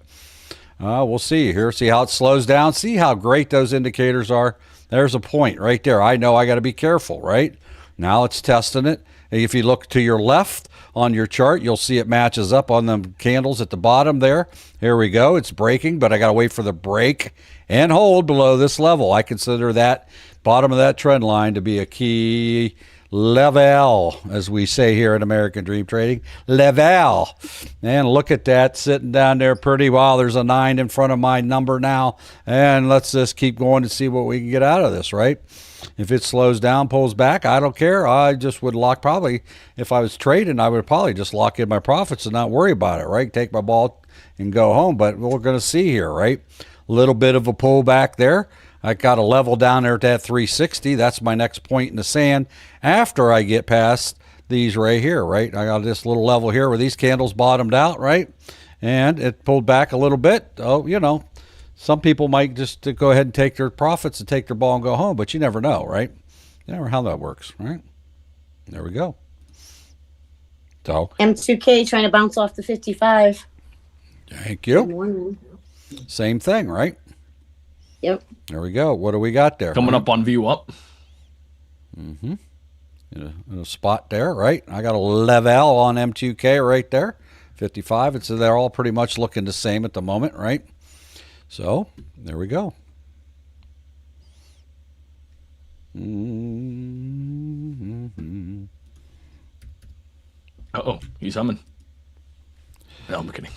We'll see here. See how it slows down. See how great those indicators are. There's a point right there. I know I got to be careful, right? Now it's testing it. If you look to your left on your chart, you'll see it matches up on the candles at the bottom there. Here we go. It's breaking, but I got to wait for the break and hold below this level. I consider that bottom of that trend line to be a key level, as we say here in American Dream Trading. Level. And look at that sitting down there pretty well. There's a 9 in front of my number now. And let's just keep going to see what we can get out of this, right? If it slows down, pulls back, I don't care. I just would probably, if I was trading, I would probably just lock in my profits and not worry about it, right? Take my ball and go home. But we're going to see here, right? A little bit of a pullback there. I got a level down there at that 360. That's my next point in the sand after I get past these right here, right? I got this little level here where these candles bottomed out, right? And it pulled back a little bit. Oh, you know. Some people might just go ahead and take their profits and take their ball and go home, but you never know, right? You never know how that works, right? There we go. So M2K trying to bounce off the 55. Thank you. Same thing, right? Yep. There we go. What do we got there? Coming up on view up. Mm-hmm. In a spot there, right? I got a level on M2K right there, 55. And so they're all pretty much looking the same at the moment, right? So, there we go. Mm-hmm. Uh-oh, he's humming. No, I'm kidding.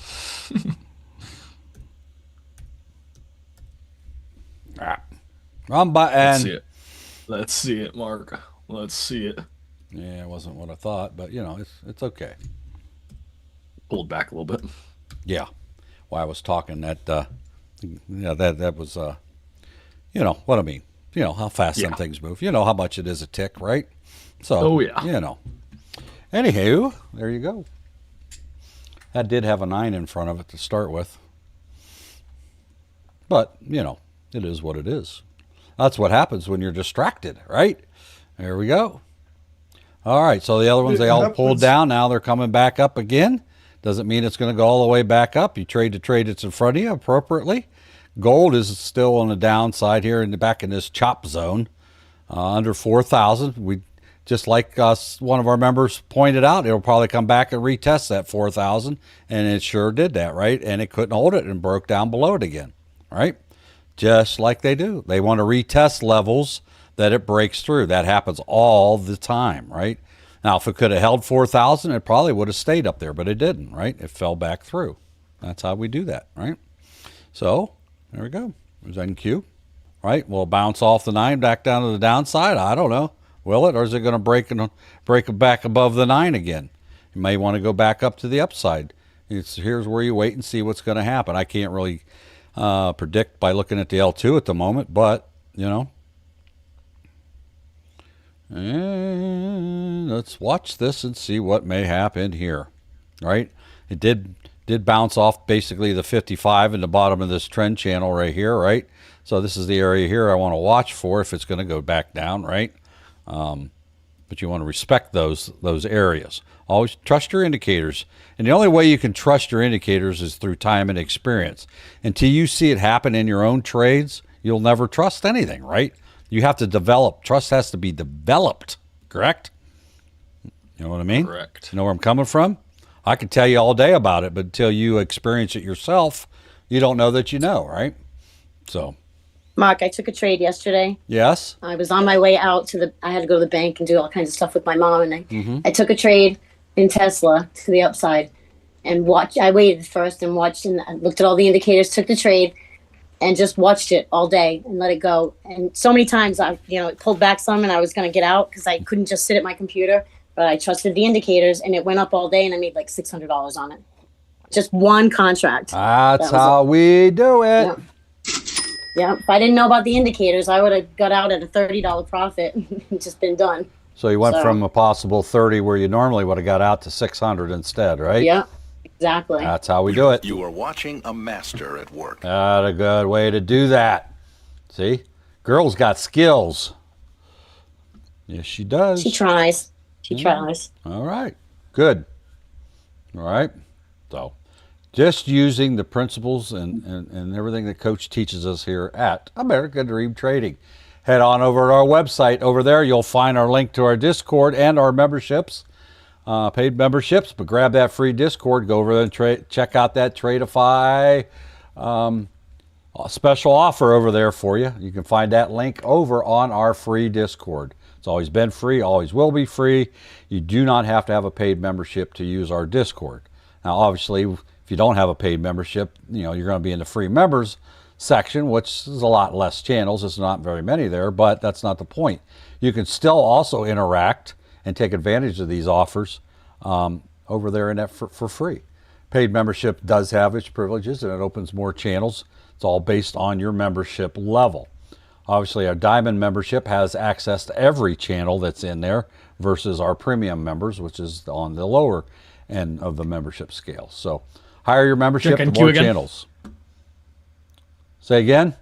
Wrong button. Let's see it. Let's see it, Mark. Let's see it. Yeah, it wasn't what I thought, but, you know, it's okay. Pulled back a little bit. Yeah. While I was talking that... yeah, that was, you know, what I mean. You know, how fast some things move. You know how much it is a tick, right? So, you know. Anywho, there you go. That did have a 9 in front of it to start with. But, you know, it is what it is. That's what happens when you're distracted, right? There we go. All right, so the other ones, they all pulled down. Now they're coming back up again. Doesn't mean it's going to go all the way back up. You trade the trade that's in front of you appropriately. Gold is still on the downside here back in this chop zone, under 4,000. We just like one of our members pointed out, it'll probably come back and retest that 4,000, and it sure did that, right? And it couldn't hold it and broke down below it again, right? Just like they do. They want to retest levels that it breaks through. That happens all the time, right? Now, if it could have held 4,000, it probably would have stayed up there, but it didn't, right? It fell back through. That's how we do that, right? So, there we go. There's NQ, right? Will it bounce off the 9 back down to the downside? I don't know. Will it? Or is it going to break back above the 9 again? You may want to go back up to the upside. Here's where you wait and see what's going to happen. I can't really predict by looking at the L2 at the moment, but, you know. And let's watch this and see what may happen here, right? It did bounce off basically the 55 in the bottom of this trend channel right here, right? So this is the area here I want to watch for if it's going to go back down, right? But you want to respect those areas. Always trust your indicators. And the only way you can trust your indicators is through time and experience. Until you see it happen in your own trades, you'll never trust anything, right? You have to develop. Trust has to be developed, correct? You know what I mean? Correct. You know where I'm coming from? I can tell you all day about it, but until you experience it yourself, you don't know that you know, right? So, Mark, I took a trade yesterday. Yes. I was on my way out I had to go to the bank and do all kinds of stuff with my mom. And I took a trade in Tesla to the upside and I waited first and watched and I looked at all the indicators, took the trade and just watched it all day and let it go. And so many times it pulled back some and I was going to get out because I couldn't just sit at my computer, but I trusted the indicators and it went up all day and I made like $600 on it. Just one contract. That's how we do it. Yeah. Yeah, if I didn't know about the indicators, I would have got out at a $30 profit and just been done. So you went from a possible 30 where you normally would have got out to 600 instead, right? Yeah, exactly. That's how we do it. You are watching a master at work. That's a good way to do that. See? Girl's got skills. Yes, she does. She tries. She tries. All right. Good. All right. So just using the principles and everything that Coach teaches us here at American Dream Trading. Head on over to our website. Over there, you'll find our link to our Discord and our memberships, paid memberships. But grab that free Discord. Go over there and check out that Tradeify special offer over there for you. You can find that link over on our free Discord. It's always been free, always will be free. You do not have to have a paid membership to use our Discord. Now, obviously, if you don't have a paid membership, you're going to be in the free members section, which is a lot less channels. There's not very many there, but that's not the point. You can still also interact and take advantage of these offers over there in that for free. Paid membership does have its privileges and it opens more channels. It's all based on your membership level. Obviously, our Diamond membership has access to every channel that's in there versus our premium members, which is on the lower end of the membership scale. So higher your membership, the more channels. Say again?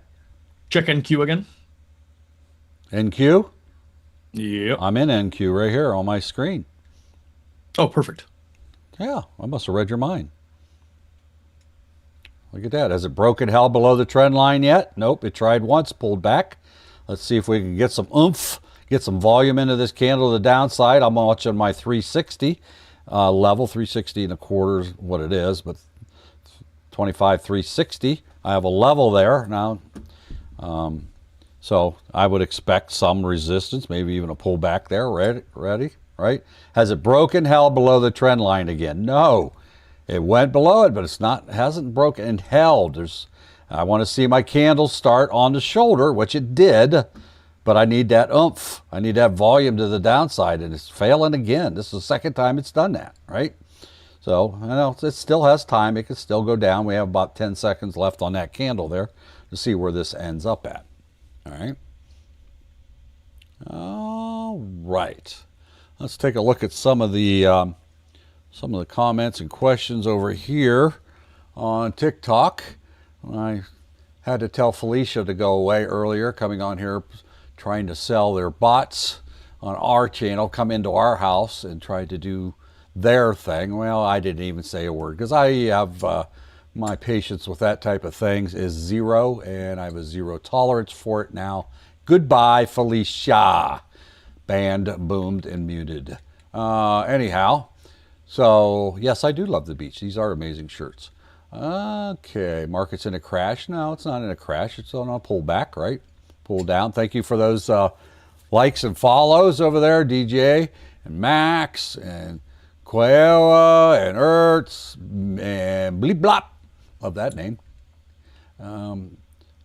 Check NQ again. NQ? Yep. I'm in NQ right here on my screen. Oh, perfect. Yeah, I must have read your mind. Look at that. Has it broken hell below the trend line yet? Nope. It tried once, pulled back. Let's see if we can get some oomph, get some volume into this candle to the downside. I'm watching my 360 level. 360 and a quarter is what it is, but 25, 360. I have a level there now. So I would expect some resistance, maybe even a pullback there. Ready? Right? Has it broken hell below the trend line again? No. It went below it, but hasn't broken and held. I want to see my candle start on the shoulder, which it did, but I need that oomph. I need that volume to the downside, and it's failing again. This is the second time it's done that, right? So I know it still has time. It could still go down. We have about 10 seconds left on that candle there to see where this ends up at. All right. All right. Let's take a look at some of the comments and questions over here on TikTok. I had to tell Felicia to go away earlier, coming on here trying to sell their bots on our channel, come into our house and try to do their thing. Well, I didn't even say a word because I have my patience with that type of things is zero, and I have a zero tolerance for it now. Goodbye, Felicia. Banned, boomed, and muted. Anyhow, so yes, I do love the beach. These are amazing shirts. Okay, market's in a crash. No, it's not in a crash. It's on a pullback, right? Pull down. Thank you for those likes and follows over there, DJ and Max and Quaoa and Ertz and Bleep Blop. Love that name.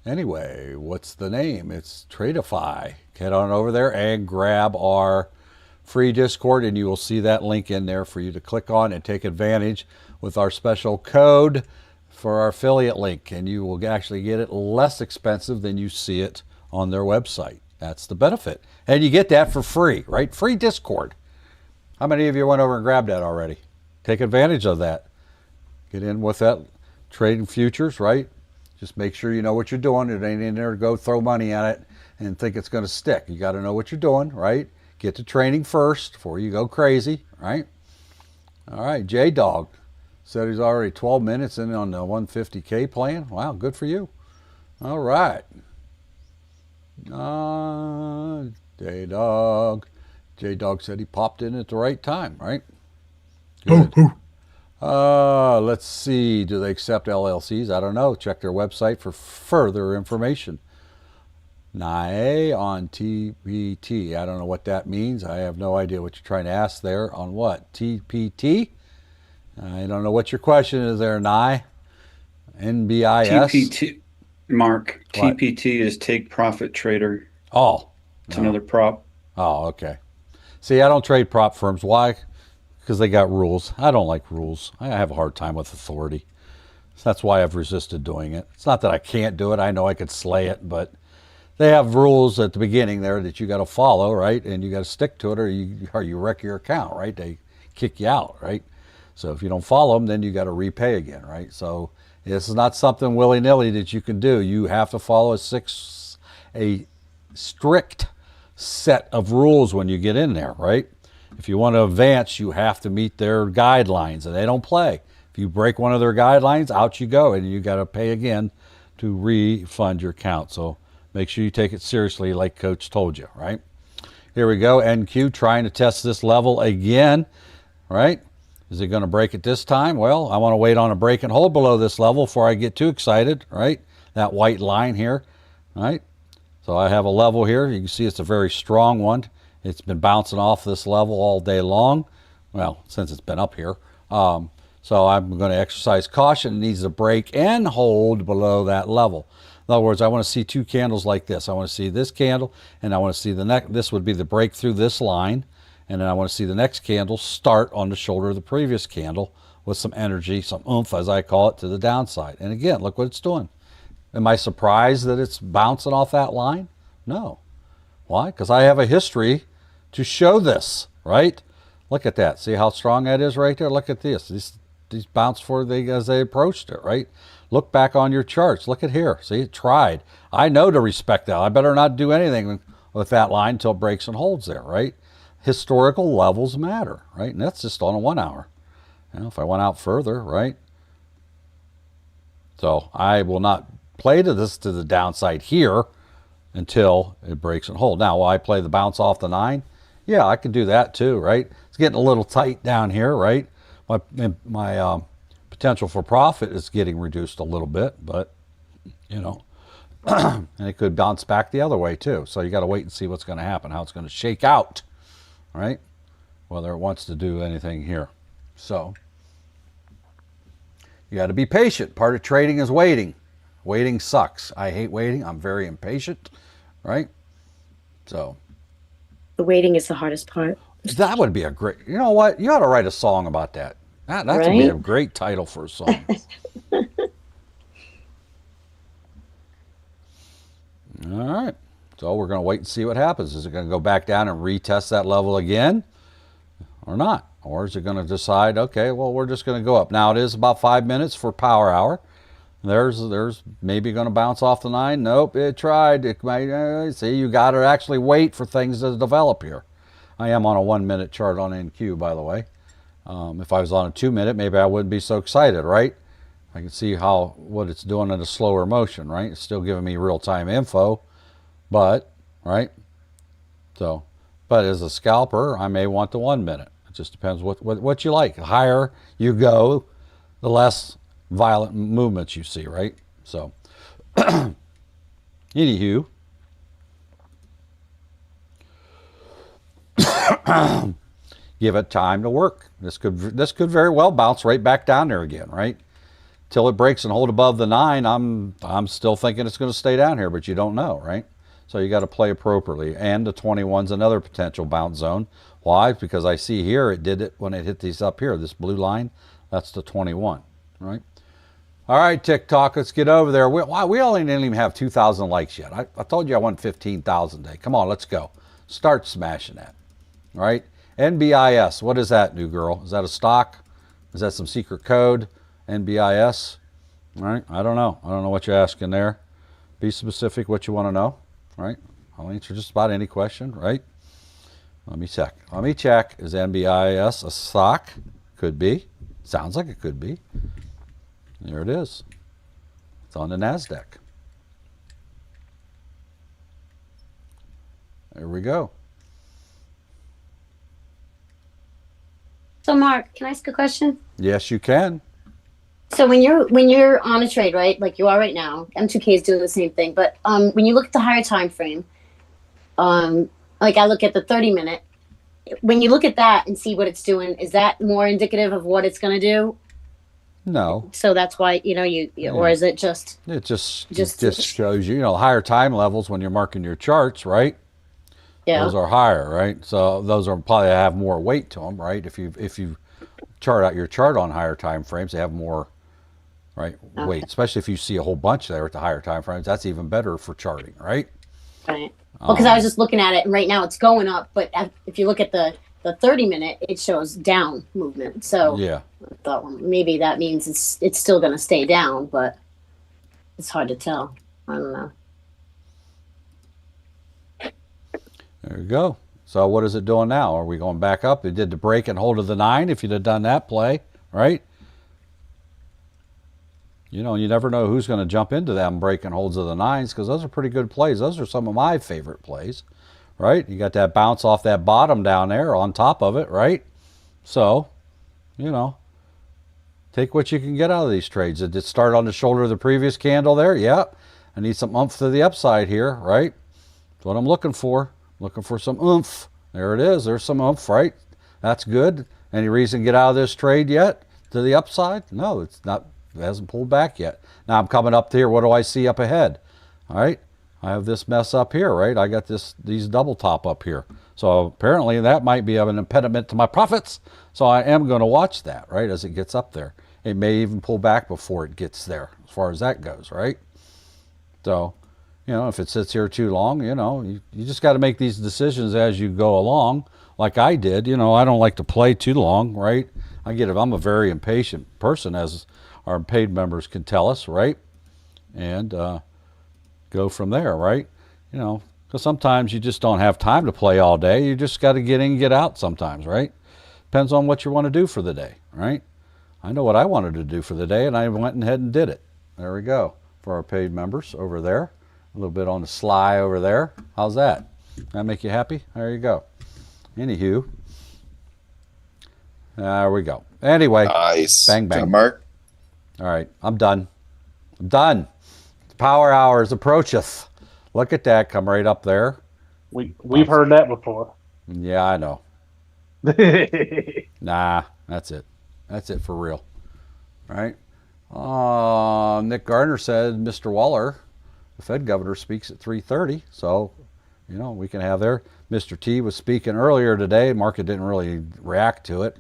Anyway, what's the name? It's Tradeify. Head on over there and grab our free Discord, and you will see that link in there for you to click on and take advantage with our special code for our affiliate link, and you will actually get it less expensive than you see it on their website. That's the benefit. And you get that for free, right? Free Discord. How many of you went over and grabbed that already? Take advantage of that. Get in with that trading futures, right? Just make sure you know what you're doing. It ain't in there to go throw money at it and think it's going to stick. You got to know what you're doing, right? Get to training first before you go crazy, right? All right, J-Dog said he's already 12 minutes in on the 150K plan. Wow, good for you. All right. J-Dog. J-Dog said he popped in at the right time, right? Good. Let's see. Do they accept LLCs? I don't know. Check their website for further information. NIA on TPT. I don't know what that means. I have no idea what you're trying to ask there. On what? TPT? I don't know what your question is there, NIA. NBIS? TPT, Mark. What? TPT is take profit trader. Oh. It's another prop. Oh, okay. See, I don't trade prop firms. Why? Because they got rules. I don't like rules. I have a hard time with authority. So that's why I've resisted doing it. It's not that I can't do it. I know I could slay it, but they have rules at the beginning there that you got to follow, right? And you got to stick to it, or you wreck your account, right? They kick you out, right? So if you don't follow them, then you got to repay again, right? So this is not something willy-nilly that you can do. You have to follow a strict set of rules when you get in there, right? If you want to advance, you have to meet their guidelines, and they don't play. If you break one of their guidelines, out you go, and you got to pay again to refund your account. So make sure you take it seriously like Coach told you, right? Here we go, NQ trying to test this level again, right? Is it going to break it this time? Well, I want to wait on a break and hold below this level before I get too excited, right? That white line here, right? So I have a level here. You can see it's a very strong one. It's been bouncing off this level all day long. Well, since it's been up here. So I'm going to exercise caution. It needs to break and hold below that level. In other words, I want to see two candles like this. I want to see this candle, and I want to see the next. This would be the break through this line. And then I want to see the next candle start on the shoulder of the previous candle with some energy, some oomph, as I call it, to the downside. And again, look what it's doing. Am I surprised that it's bouncing off that line? No. Why? Because I have a history to show this, right? Look at that. See how strong that is right there? Look at this. These bounced as they approached it, right? Look back on your charts. Look at here. See, it tried. I know to respect that. I better not do anything with that line until it breaks and holds there, right? Historical levels matter, right? And that's just on a 1 hour. You know, if I went out further, right? So I will not play to the downside here until it breaks and holds. Now, will I play the bounce off the 9? Yeah, I can do that too, right? It's getting a little tight down here, right? My potential for profit is getting reduced a little bit, but, you know, and it could bounce back the other way too. So you got to wait and see what's going to happen, how it's going to shake out, right? Whether it wants to do anything here. So you got to be patient. Part of trading is waiting. Waiting sucks. I hate waiting. I'm very impatient, right? So The waiting is the hardest part. that would be a great, you know what? You ought to write a song about that. That would be a great title for a song. All right. So we're going to wait and see what happens. Is it going to go back down and retest that level again or not? Or is it going to decide, okay, well, we're just going to go up. Now, it is about 5 minutes for power hour. There's maybe going to bounce off the 9. Nope, it tried. It might, see, you got to actually wait for things to develop here. I am on a 1 minute chart on NQ, by the way. If I was on a 2 minute, maybe I wouldn't be so excited, right? I can see what it's doing in a slower motion, right? It's still giving me real-time info, but, right? So, but as a scalper, I may want the 1 minute. It just depends what you like. The higher you go, the less violent movements you see, right? So, anywho, give it time to work. This could very well bounce right back down there again, right? Till it breaks and hold above the 9. I'm still thinking it's going to stay down here, but you don't know, right? So you got to play appropriately. And the 21's another potential bounce zone. Why? Because I see here it did it when it hit these up here. This blue line, that's the 21, right? All right, TikTok, let's get over there. We only didn't even have 2,000 likes yet. I told you I want 15,000 today. Come on, let's go. Start smashing that, right? NBIS, what is that, new girl? Is that a stock? Is that some secret code? NBIS? All right, I don't know. I don't know what you're asking there. Be specific what you want to know, right? I'll answer just about any question, right? Let me check. Is NBIS a stock? Could be. Sounds like it could be. There it is. It's on the NASDAQ. There we go. So, Mark, can I ask a question? Yes, you can. So when you're on a trade, right, like you are right now, M2K is doing the same thing. But when you look at the higher time frame, like I look at the 30-minute. When you look at that and see what it's doing, is that more indicative of what it's going to do? No. So that's why or is it just? It just shows you, higher time levels when you're marking your charts, right? Yeah. Those are higher, right? So those are probably have more weight to them, right? If you chart out your chart on higher time frames, they have more, right, weight. Especially if you see a whole bunch there at the higher time frames, that's even better for charting, right? Right. Well, because I was just looking at it, and right now it's going up, but if you look at the 30-minute, it shows down movement. So yeah, I thought, well, maybe that means it's still going to stay down, but it's hard to tell. I don't know. There you go. So what is it doing now? Are we going back up? It did the break and hold of the 9 if you'd have done that play, right? You never know who's going to jump into them break and holds of the 9s because those are pretty good plays. Those are some of my favorite plays, right? You got that bounce off that bottom down there on top of it, right? So, take what you can get out of these trades. Did it start on the shoulder of the previous candle there? Yeah. I need some oomph to the upside here, right? That's what I'm looking for. Looking for some oomph. There it is. There's some oomph, right? That's good. Any reason to get out of this trade yet to the upside? No, it's not. It hasn't pulled back yet. Now I'm coming up to here. What do I see up ahead? All right. I have this mess up here, right? I got these double top up here. So apparently that might be an impediment to my profits. So I am going to watch that, right, as it gets up there. It may even pull back before it gets there, as far as that goes, right? So, if it sits here too long, you just got to make these decisions as you go along, like I did. I don't like to play too long, right? I get it. I'm a very impatient person, as our paid members can tell us, right? And go from there, right? Because sometimes you just don't have time to play all day. You just got to get in and get out sometimes, right? Depends on what you want to do for the day, right? I know what I wanted to do for the day, and I went ahead and did it. There we go for our paid members over there. A little bit on the sly over there. How's that? That make you happy? There you go. Anywho, there we go. Anyway, Nice. Bang, bang. Good job, Mark. All right, I'm done. I'm done. The power hours approacheth. Look at that, come right up there. We've heard that before. Yeah, I know. Nah, that's it. That's it for real. Right? Nick Gardner said Mr. Waller, the Fed governor, speaks at 3:30. So, we can have there. Mr. T was speaking earlier today. Market didn't really react to it.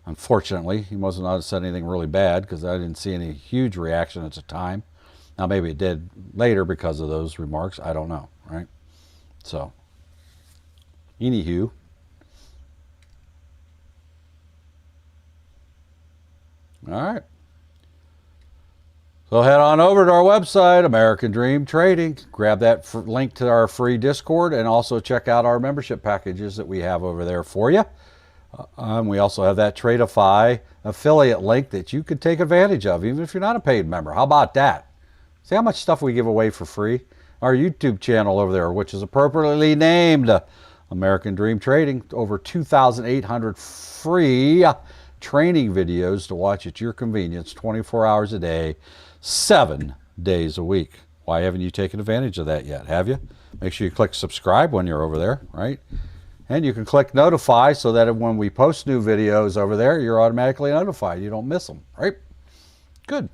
Unfortunately, he wasn't out to say anything really bad because I didn't see any huge reaction at the time. Now, maybe it did later because of those remarks. I don't know, right? So, anywho. All right. So head on over to our website, American Dream Trading. Grab that link to our free Discord and also check out our membership packages that we have over there for you. We also have that Tradeify affiliate link that you could take advantage of, even if you're not a paid member. How about that? See how much stuff we give away for free? Our YouTube channel over there, which is appropriately named American Dream Trading. Over 2,800 free training videos to watch at your convenience, 24 hours a day, 7 days a week. Why haven't you taken advantage of that yet? Have you? Make sure you click subscribe when you're over there, right? And you can click notify so that when we post new videos over there, you're automatically notified. You don't miss them, right? Good.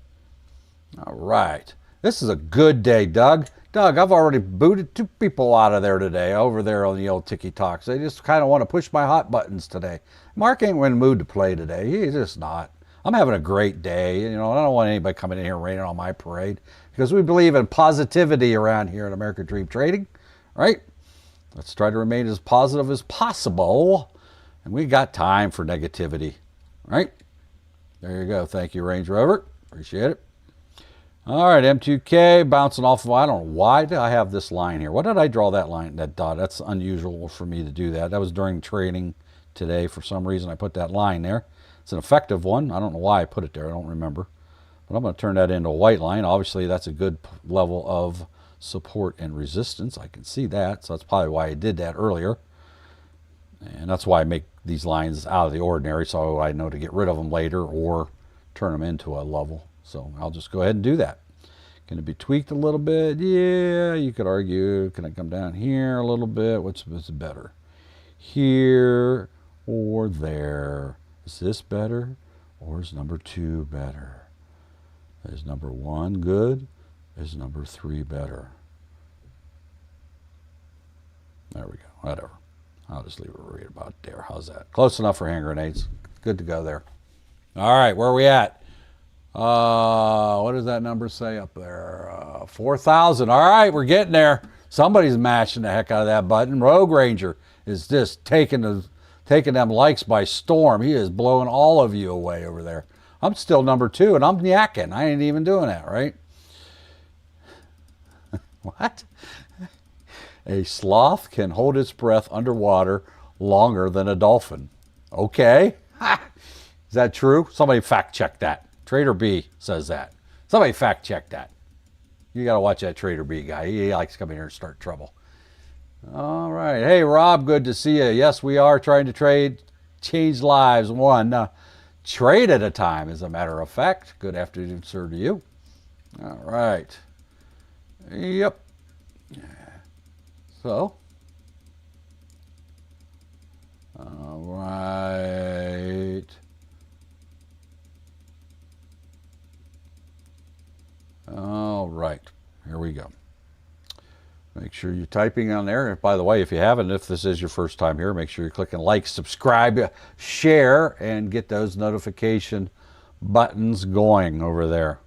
All right. This is a good day, Doug. Doug, I've already booted 2 people out of there today, over there on the old Tiki Talks. They just kind of want to push my hot buttons today. Mark ain't in the mood to play today. He's just not. I'm having a great day. I don't want anybody coming in here raining on my parade because we believe in positivity around here at American Dream Trading, right? Let's try to remain as positive as possible. And we got time for negativity, right? There you go. Thank you, Range Rover. Appreciate it. All right, M2K bouncing off of, I don't know, why did I have this line here? Why did I draw that line, that dot? That's unusual for me to do that. That was during training today. For some reason, I put that line there. It's an effective one. I don't know why I put it there. I don't remember. But I'm going to turn that into a white line. Obviously, that's a good level of support and resistance. I can see that. So that's probably why I did that earlier. And that's why I make these lines out of the ordinary, so I know to get rid of them later or turn them into a level. So I'll just go ahead and do that. Can it be tweaked a little bit? Yeah, you could argue. Can I come down here a little bit? What's better? Here or there? Is this better or is number 2 better? Is number 1 good? Is number 3 better? There we go. Whatever. I'll just leave it right about there. How's that? Close enough for hand grenades. Good to go there. All right, where are we at? What does that number say up there? 4,000. All right, we're getting there. Somebody's mashing the heck out of that button. Rogue Ranger is just taking them likes by storm. He is blowing all of you away over there. I'm still number 2, and I'm yakking. I ain't even doing that, right? What? A sloth can hold its breath underwater longer than a dolphin. Okay. Is that true? Somebody fact check that. Trader B says that. Somebody fact check that. You got to watch that Trader B guy. He likes coming here and start trouble. All right. Hey, Rob, good to see you. Yes, we are trying to change lives one trade at a time, as a matter of fact. Good afternoon, sir, to you. All right. Yep. So. All right. All right, here we go. Make sure you're typing on there. By the way, if you haven't, if this is your first time here, make sure you're clicking like, subscribe, share, and get those notification buttons going over there.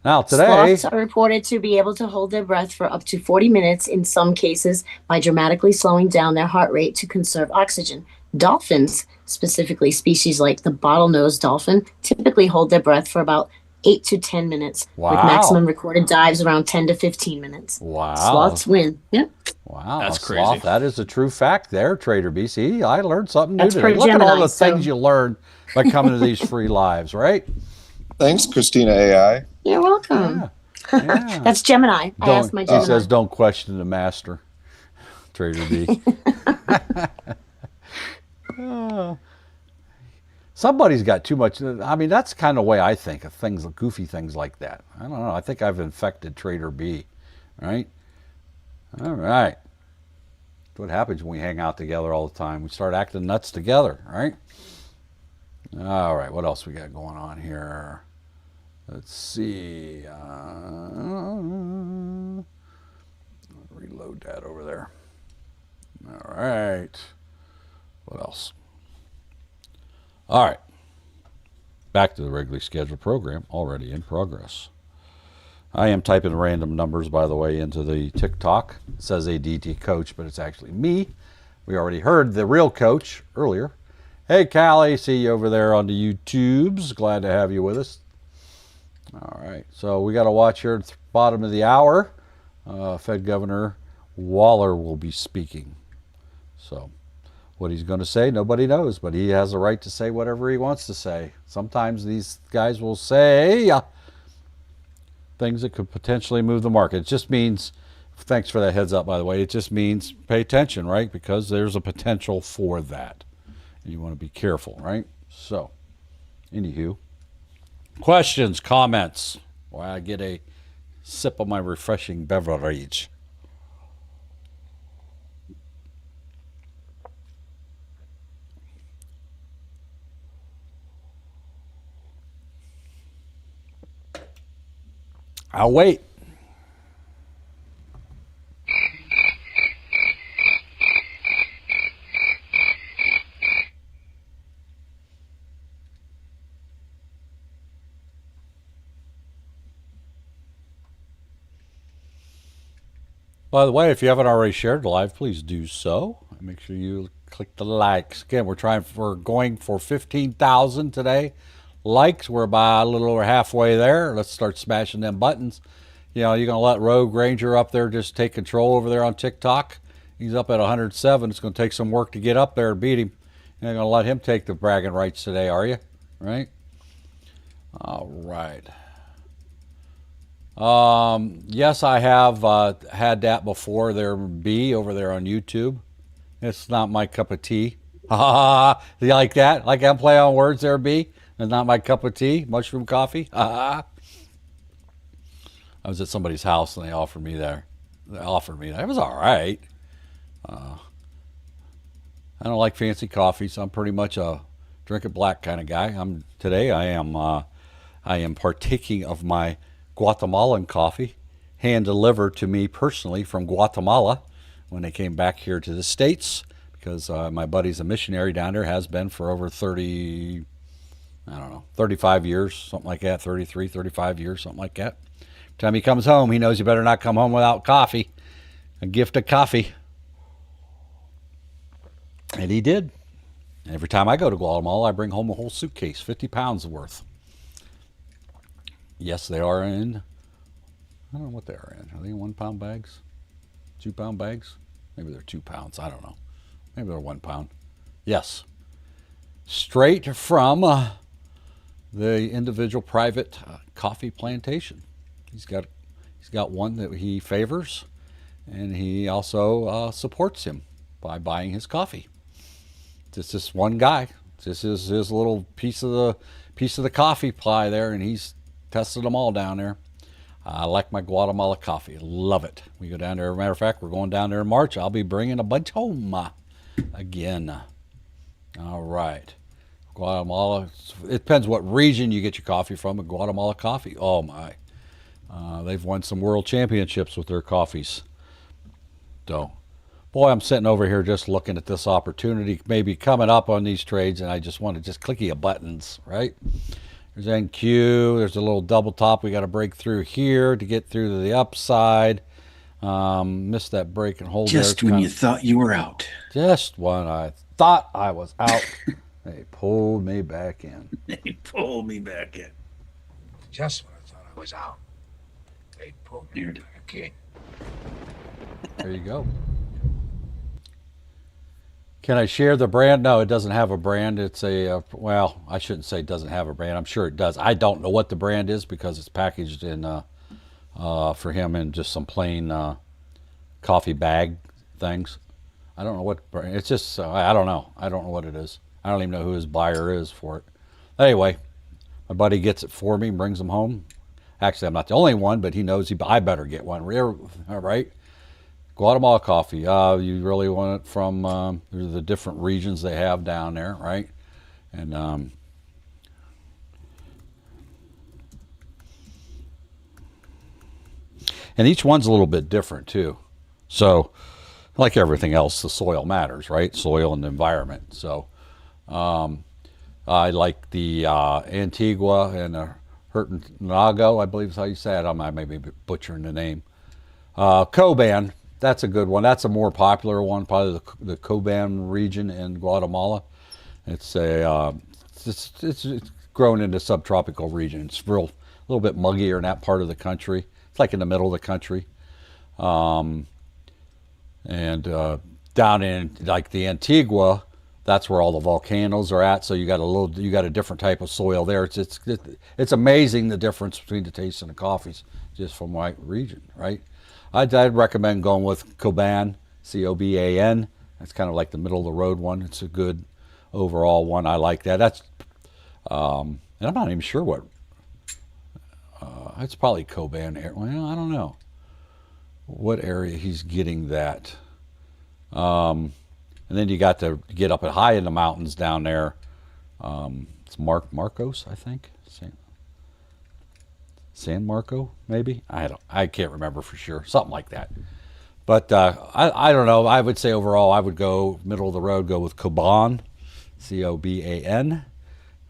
Now today, sloths are reported to be able to hold their breath for up to 40 minutes in some cases by dramatically slowing down their heart rate to conserve oxygen. Dolphins, specifically species like the bottlenose dolphin, typically hold their breath for about 8 to 10 minutes, wow, with maximum recorded dives around 10 to 15 minutes. Wow. Sloths win. Yep. Wow. That's crazy. Sloth, that is a true fact there, Trader B. See, I learned something new That's today. per Look at all the Gemini, things you learn by coming to these free lives, right? Thanks, Christina AI. You're welcome. Yeah. That's Gemini. I asked my Gemini. He says, don't question the master, Trader B. Somebody's got too much. I mean, that's kind of the way I think of things, goofy things like that. I don't know. I think I've infected Trader B, right? All right. That's what happens when we hang out together all the time. We start acting nuts together, right? All right. What else we got going on here? Let's see. Reload that over there. All right. What else? All right. Back to the regularly scheduled program, already in progress. I am typing random numbers, by the way, into the TikTok. It says ADT coach, but it's actually me. We already heard the real coach earlier. Hey, Callie, see you over there on the YouTubes. Glad to have you with us. All right, so we got to watch here at the bottom of the hour. Fed Governor Waller will be speaking. So what he's going to say, nobody knows, but he has a right to say whatever he wants to say. Sometimes these guys will say things that could potentially move the market. It just means, thanks for that heads up, by the way, it just means pay attention, right? Because there's a potential for that. And you want to be careful, right? So, anywho, questions, comments, while I get a sip of my refreshing beverage. I'll wait. By the way, if you haven't already shared the live, please do so. Make sure you click the likes. Again, we're going for 15,000 today. Likes, we're about a little over halfway there. Let's start smashing them buttons. You know, you're going to let Rogue Ranger up there just take control over there on TikTok. He's up at 107. It's going to take some work to get up there and beat him. You're not going to let him take the bragging rights today, are you? Right? All right. Yes, I have had that before. There B over there on YouTube. It's not my cup of tea. Ha ha ha. You like that? Like I'm playing on words there, B? It's not my cup of tea. Mushroom coffee. Ha ha. I was at somebody's house and they offered me there. They offered me that. It was all right. I don't like fancy coffee, so I'm pretty much a drink it black kind of guy. Today I am partaking of my Guatemalan coffee, hand delivered to me personally from Guatemala when they came back here to the States, because my buddy's a missionary down there, has been for over 30, I don't know, 35 years, something like that, 33, 35 years, something like that. Every time he comes home, he knows you better not come home without coffee, a gift of coffee. And he did. Every time I go to Guatemala, I bring home a whole suitcase, 50 pounds worth. Yes, they are in, I don't know what they are in. Are they in 1 pound bags? 2 pound bags? Maybe they're 2 pounds. I don't know. Maybe they're 1 pound. Yes. Straight from the individual private coffee plantation. He's got one that he favors, and he also supports him by buying his coffee. It's just one guy. This is his little piece of the coffee pie there, and he's tested them all down there. I like my Guatemala coffee. Love it. We go down there. As a matter of fact, we're going down there in March. I'll be bringing a bunch home again. All right. Guatemala. It depends what region you get your coffee from. But Guatemala coffee. Oh my. They've won some world championships with their coffees. So, boy, I'm sitting over here just looking at this opportunity maybe coming up on these trades, and I just want to just clicky a buttons, right? There's NQ. There's a little double top we got to break through here to get through to the upside. Missed that break and hold just there. When you thought you were out. Just when I thought I was out, they pulled me back in. They pulled me back in. Just when I thought I was out, they pulled me back in. There you go. Can I share the brand? No, it doesn't have a brand. It's a, well, I shouldn't say it doesn't have a brand. I'm sure it does. I don't know what the brand is because it's packaged in, for him in just some plain coffee bag things. I don't know what brand. It's just, I don't know. I don't know what it is. I don't even know who his buyer is for it. Anyway, my buddy gets it for me and brings them home. Actually, I'm not the only one, but he knows I better get one. All right. Guatemala coffee. You really want it from the different regions they have down there, right? And each one's a little bit different too. So, like everything else, the soil matters, right? Soil and the environment. So, I like the Antigua and the Hurtanago, I believe is how you say it. I may be butchering the name. Coban. That's a good one. That's a more popular one, probably the Coban region in Guatemala. It's it's grown into subtropical region. It's a little bit muggier in that part of the country. It's like in the middle of the country, and down in like the Antigua, that's where all the volcanoes are at. So you got a different type of soil there. It's amazing the difference between the taste and the coffees just from my region, right? I'd recommend going with Coban, C-O-B-A-N. That's kind of like the middle of the road one. It's a good overall one. I like that. That's, and I'm not even sure what, it's probably Coban area. Well, I don't know what area he's getting that. And then you got to get up high in the mountains down there. It's Marcos, I think. San Marco, maybe? I can't remember for sure. Something like that. But I don't know. I would say overall, I would go middle of the road, go with Coban, C-O-B-A-N.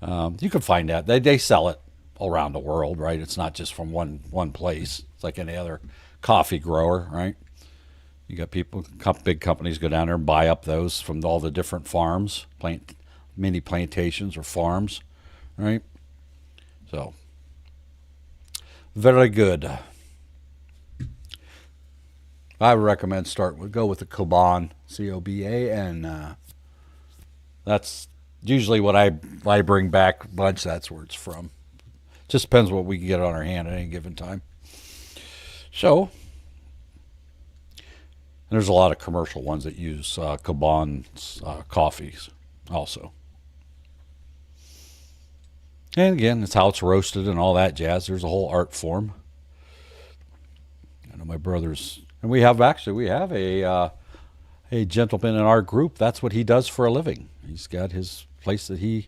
You can find that. They sell it all around the world, right? It's not just from one place. It's like any other coffee grower, right? You got big companies go down there and buy up those from all the different farms, mini plantations or farms, right? So, very good. I would recommend go with the Coban, C-O-B-A-N. That's usually what I bring back a bunch. That's where it's from. Just depends what we can get on our hand at any given time. So, and there's a lot of commercial ones that use Coban's coffees also. And again, it's how it's roasted and all that jazz. There's a whole art form. I know my brothers, and we have a gentleman in our group. That's what he does for a living. He's got his place that he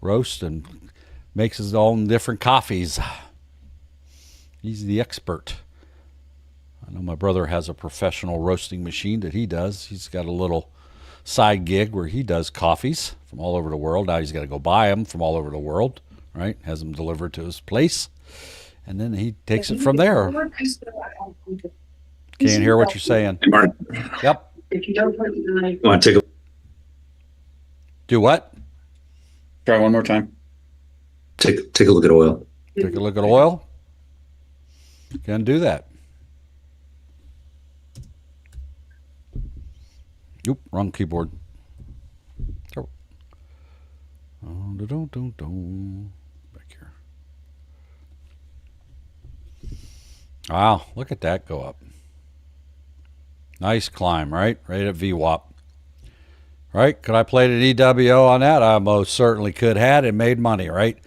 roasts and makes his own different coffees. He's the expert. I know my brother has a professional roasting machine that he does. He's got a little side gig where he does coffees from all over the world. Now he's got to go buy them from all over the world, right? Has them delivered to his place, and then he takes it from there. Can't hear what you're saying. Hey, Mark. Yep. Want to take a Do what? Try one more time. take a look at oil? Take a look at oil. Can do that. Oop, wrong keyboard. Oh. Back here. Wow, look at that go up. Nice climb, right? Right at VWAP. Right? Could I played an EWO on that? I most certainly could had and made money, right?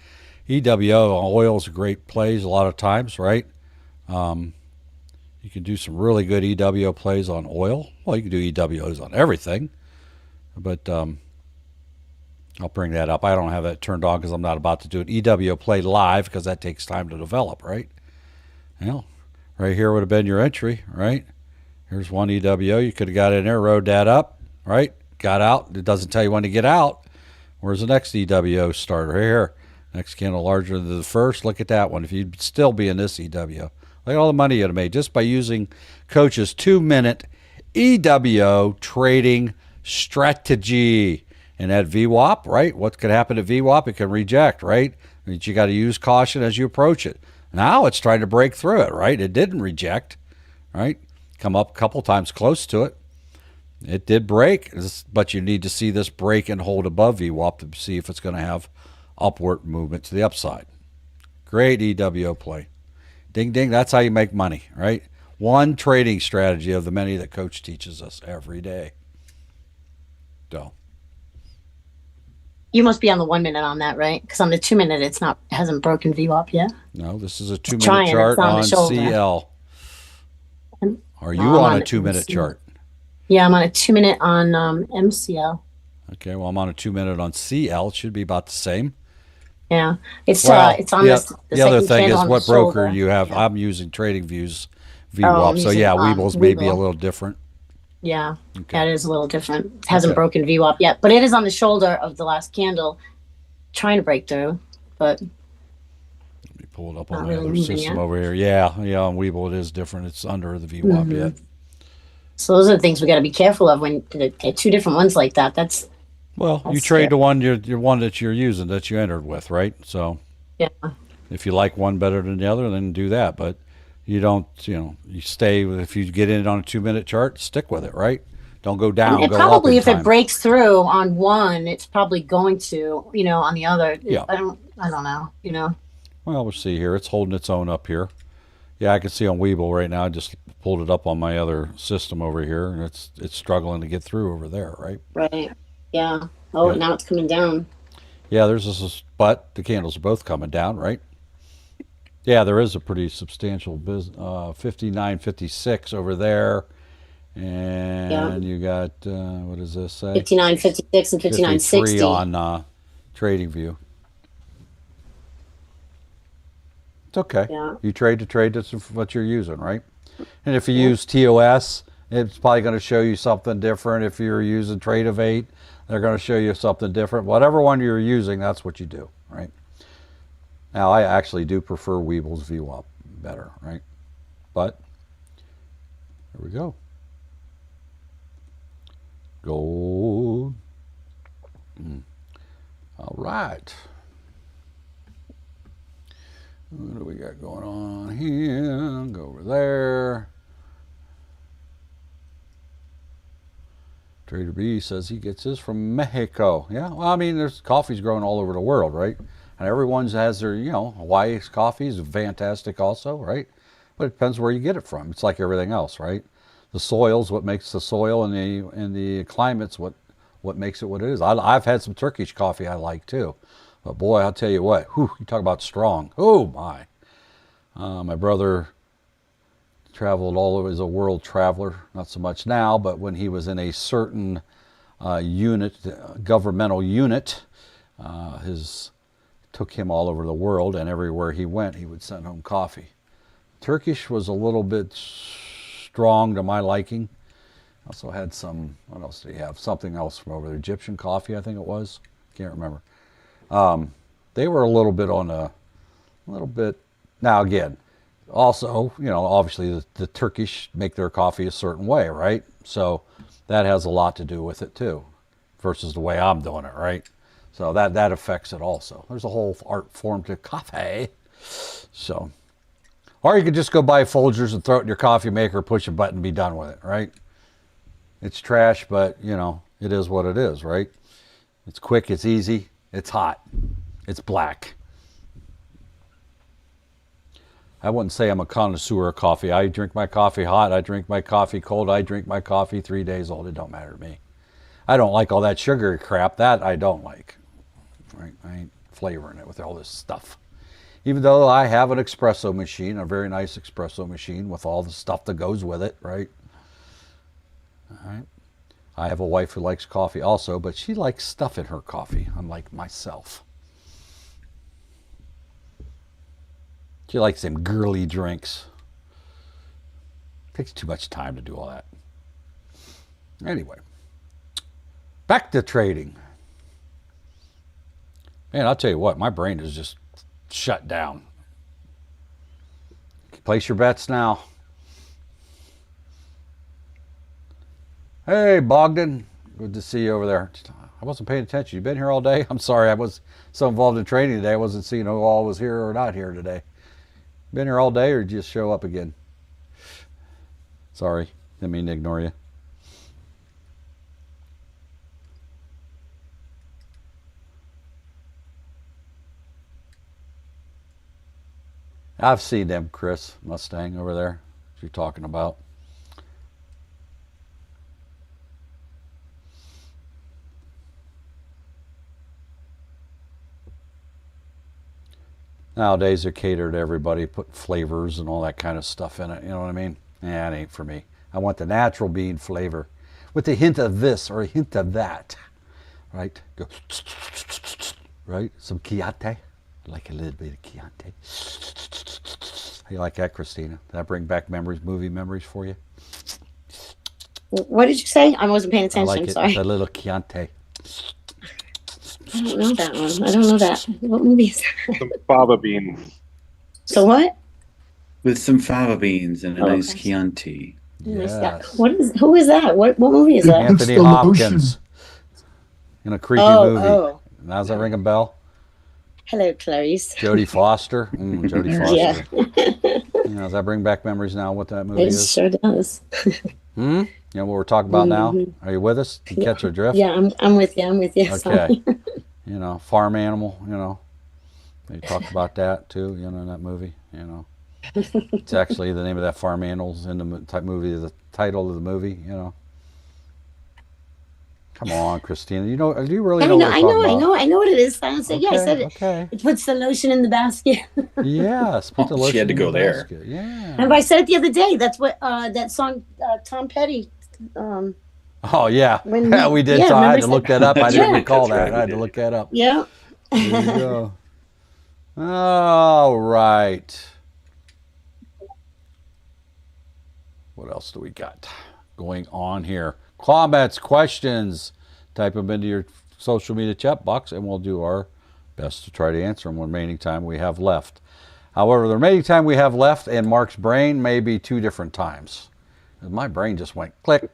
EWO on oil's a great plays a lot of times, right? You can do some really good EWO plays on oil. Well, you can do EWOs on everything, but I'll bring that up. I don't have that turned on because I'm not about to do an EWO play live because that takes time to develop, right? Well, right here would have been your entry, right? Here's one EWO. You could have got in there, rode that up, right? Got out. It doesn't tell you when to get out. Where's the next EWO starter? Right here. Next candle larger than the first. Look at that one. If you'd still be in this EWO. Look at all the money you'd have made just by using Coach's 2-minute EWO trading strategy. And at VWAP, right? What could happen at VWAP? It can reject, right? But you got to use caution as you approach it. Now it's trying to break through it, right? It didn't reject, right? Come up a couple times close to it. It did break, but you need to see this break and hold above VWAP to see if it's going to have upward movement to the upside. Great EWO play. Ding, ding. That's how you make money, right? One trading strategy of the many that Coach teaches us every day. So. You must be on the 1 minute on that, right? Because on the 2 minute, it hasn't broken VWAP yet. No, this is a 2-minute chart on CL. Are you on a 2-minute chart? Yeah, I'm on a 2 minute on MCL. Okay, well, I'm on a 2-minute on CL. It should be about the same. Yeah, it's well, on the other thing is what broker you have. Yeah. I'm using TradingView's VWAP, so yeah, Weeble's may be a little different. Yeah, that is a little different. It hasn't broken VWAP yet, but it is on the shoulder of the last candle, trying to break through. But let me pull it up on my other system over here. Yeah, on Weeble it is different. It's under the VWAP yet. So those are the things we got to be careful of when get two different ones like that. That's you trade the one one that you're using that you entered with, right? So yeah, if you like one better than the other, then do that. But you don't, you stay with, if you get in on a 2-minute chart, stick with it, right? Don't go down. And go probably up if it breaks through on one, it's probably going to, on the other. Yeah. I don't know. Well, we'll see here. It's holding its own up here. Yeah, I can see on Weeble right now. I just pulled it up on my other system over here, and it's struggling to get through over there, right? Right. Yeah. Oh, now it's coming down. Yeah, there's this, but the candles are both coming down, right? Yeah, there is a pretty substantial 59.56 over there, and you got what does this say? 59.56 and 59.60 on TradingView. It's okay. Yeah. You trade to trade. That's what you're using, right? And if you use TOS, it's probably going to show you something different. If you're using Trade of 8, they're going to show you something different. Whatever one you're using, that's what you do, right? Now, I actually do prefer Weeble's VWAP better, right? But here we go. Gold. All right. What do we got going on here? Go over there. Trader B says he gets his from Mexico. Yeah, well, I mean, there's coffee's growing all over the world, right? And everyone has their, Hawaii's coffee is fantastic also, right? But it depends where you get it from. It's like everything else, right? The soil's what makes the soil, and the climate's what makes it what it is. I've had some Turkish coffee I like too. But boy, I'll tell you what, you talk about strong. Oh my. My brother traveled all over. He's a world traveler, not so much now, but when he was in a certain governmental unit, took him all over the world, and everywhere he went, he would send home coffee. Turkish was a little bit strong to my liking. Also had some, what else did he have? Something else from over there. Egyptian coffee, I think it was. Can't remember. They were a little bit, now again, also, obviously the Turkish make their coffee a certain way, right? So that has a lot to do with it too, versus the way I'm doing it, right? So that affects it also. There's a whole art form to coffee. So, or you could just go buy Folgers and throw it in your coffee maker, push a button, be done with it, right? It's trash, but it is what it is, right? It's quick, it's easy, it's hot, it's black. I wouldn't say I'm a connoisseur of coffee. I drink my coffee hot, I drink my coffee cold, I drink my coffee 3 days old. It don't matter to me. I don't like all that sugary crap. That I don't like. Right? I ain't flavoring it with all this stuff. Even though I have an espresso machine, a very nice espresso machine with all the stuff that goes with it, right? All right. I have a wife who likes coffee also, but she likes stuff in her coffee, unlike myself. She likes them girly drinks. Takes too much time to do all that. Anyway, back to trading. Man, I'll tell you what, my brain is just shut down. Place your bets now. Hey, Bogdan. Good to see you over there. I wasn't paying attention. You been here all day? I'm sorry, I was so involved in trading today, I wasn't seeing who all was here or not here today. Been here all day or did you just show up again? Sorry, didn't mean to ignore you. I've seen them, Chris Mustang over there. What you're talking about. Nowadays they're catered to everybody, put flavors and all that kind of stuff in it. You know what I mean? Yeah, it ain't for me. I want the natural bean flavor with a hint of this or a hint of that. Right? Go, right? Some Chianti. I like a little bit of Chianti. How you like that, Christina? Did that bring back memories, movie memories for you? What did you say? I wasn't paying attention. I like it. Sorry. A little Chianti. I don't know that one. I don't know that. What movie is that? Some fava beans. So what? With some fava beans and a nice okay. Chianti. Yes. Who is that? What movie is that? Anthony Hopkins. In a creepy movie. Oh. Now, does that ring a bell? Hello, Clarice. Jodie Foster. Jodie Foster. Yeah. Does that bring back memories now what that movie It is? sure does. You know what we're talking about now? Are you with us? Do you catch our drift? Yeah, I'm with you. I'm with you. Okay. Farm animal, They talked about that too, in that movie, It's actually the name of that farm animals in the type movie, the title of the movie, Come on, Christina. Do you really know what we're talking about? I know what it is. I said, yeah, I said it. Okay. It puts the lotion in the basket. Yes, put the lotion she had to in go the there. basket. Yeah. And I said it the other day. That's what that song Tom Petty. Oh yeah, When yeah, we did. yeah, So I had remember to I look said- that up. I didn't Yeah. recall That's that. right, I had we to did. look that up. Yeah. There you go. All right. What else do we got going on here? Comments, questions. Type them into your social media chat box, and we'll do our best to try to answer them the remaining time we have left. However, the remaining time we have left in Mark's brain may be 2 different times. My brain just went click.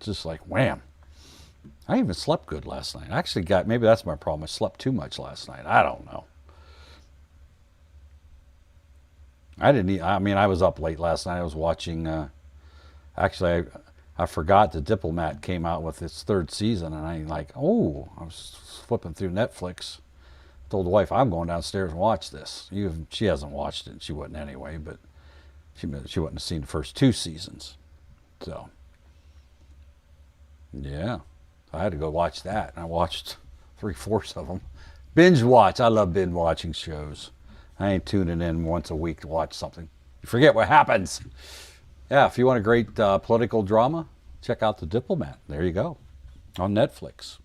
Just like wham. I even slept good last night. I actually maybe that's my problem. I slept too much last night. I don't know. I was up late last night. I was watching, actually, I forgot The Diplomat came out with its 3rd season, and I was flipping through Netflix. Told the wife, I'm going downstairs and watch this. She hasn't watched it. She wouldn't anyway, but she wouldn't have seen the first 2 seasons. So, yeah. I had to go watch that, and I watched 3/4 of them. Binge watch. I love binge watching shows. I ain't tuning in once a week to watch something. You forget what happens. Yeah, if you want a great political drama, check out The Diplomat. There you go. On Netflix.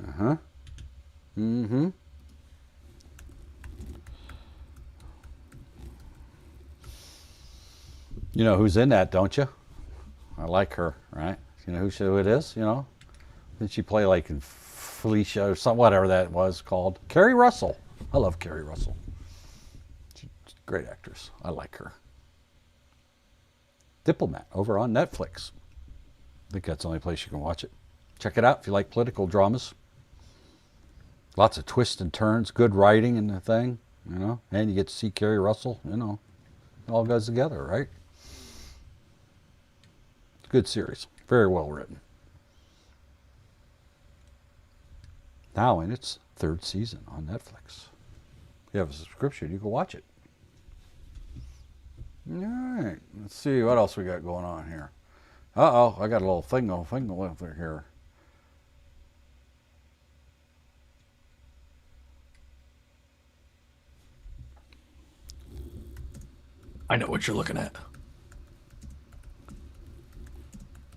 Uh-huh. Mm-hmm. You know who's in that, don't you? I like her, right? You know who it is, you know? Did she play like in Felicia or something, whatever that was called? Carrie Russell. I love Carrie Russell. She's a great actress. I like her. Diplomat over on Netflix. I think that's the only place you can watch it. Check it out if you like political dramas. Lots of twists and turns, good writing in the thing, you know, and you get to see Carrie Russell, you know. It all goes together, right? It's a good series. Very well written. Now in its 3rd season on Netflix. If you have a subscription, you can watch it. All right. Let's see what else we got going on here. Uh-oh, I got a little thing over here. I know what you're looking at.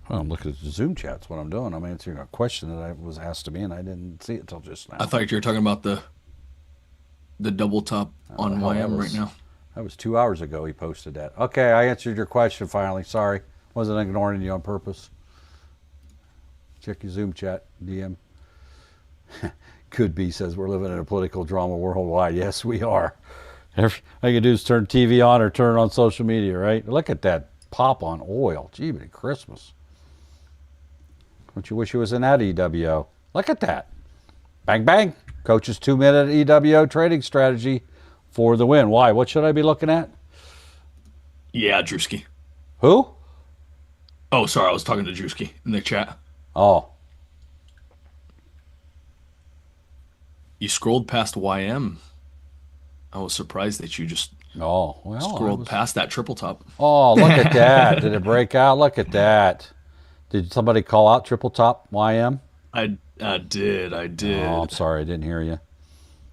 Well, I'm looking at the Zoom chat. That's what I'm doing. I'm answering a question that I was asked to me, and I didn't see it till just now. I thought you were talking about the double top on YM right now. That was 2 hours ago he posted that. Okay, I answered your question finally. Sorry. Wasn't ignoring you on purpose. Check your Zoom chat, DM. Could be says we're living in a political drama worldwide. Yes, we are. All you can do is turn TV on or turn on social media, right? Look at that pop on oil. Gee, but Christmas. Don't you wish you was in that EWO? Look at that. Bang, bang. Coach's 2-minute EWO trading strategy for the win. Why? What should I be looking at? Yeah, Drewski. Who? Oh, sorry. I was talking to Drewski in the chat. Oh. You scrolled past YM. I was surprised that you just scrolled past that triple top. Oh, look at that. Did it break out? Look at that. Did somebody call out triple top YM? I did. Oh, I'm sorry. I didn't hear you.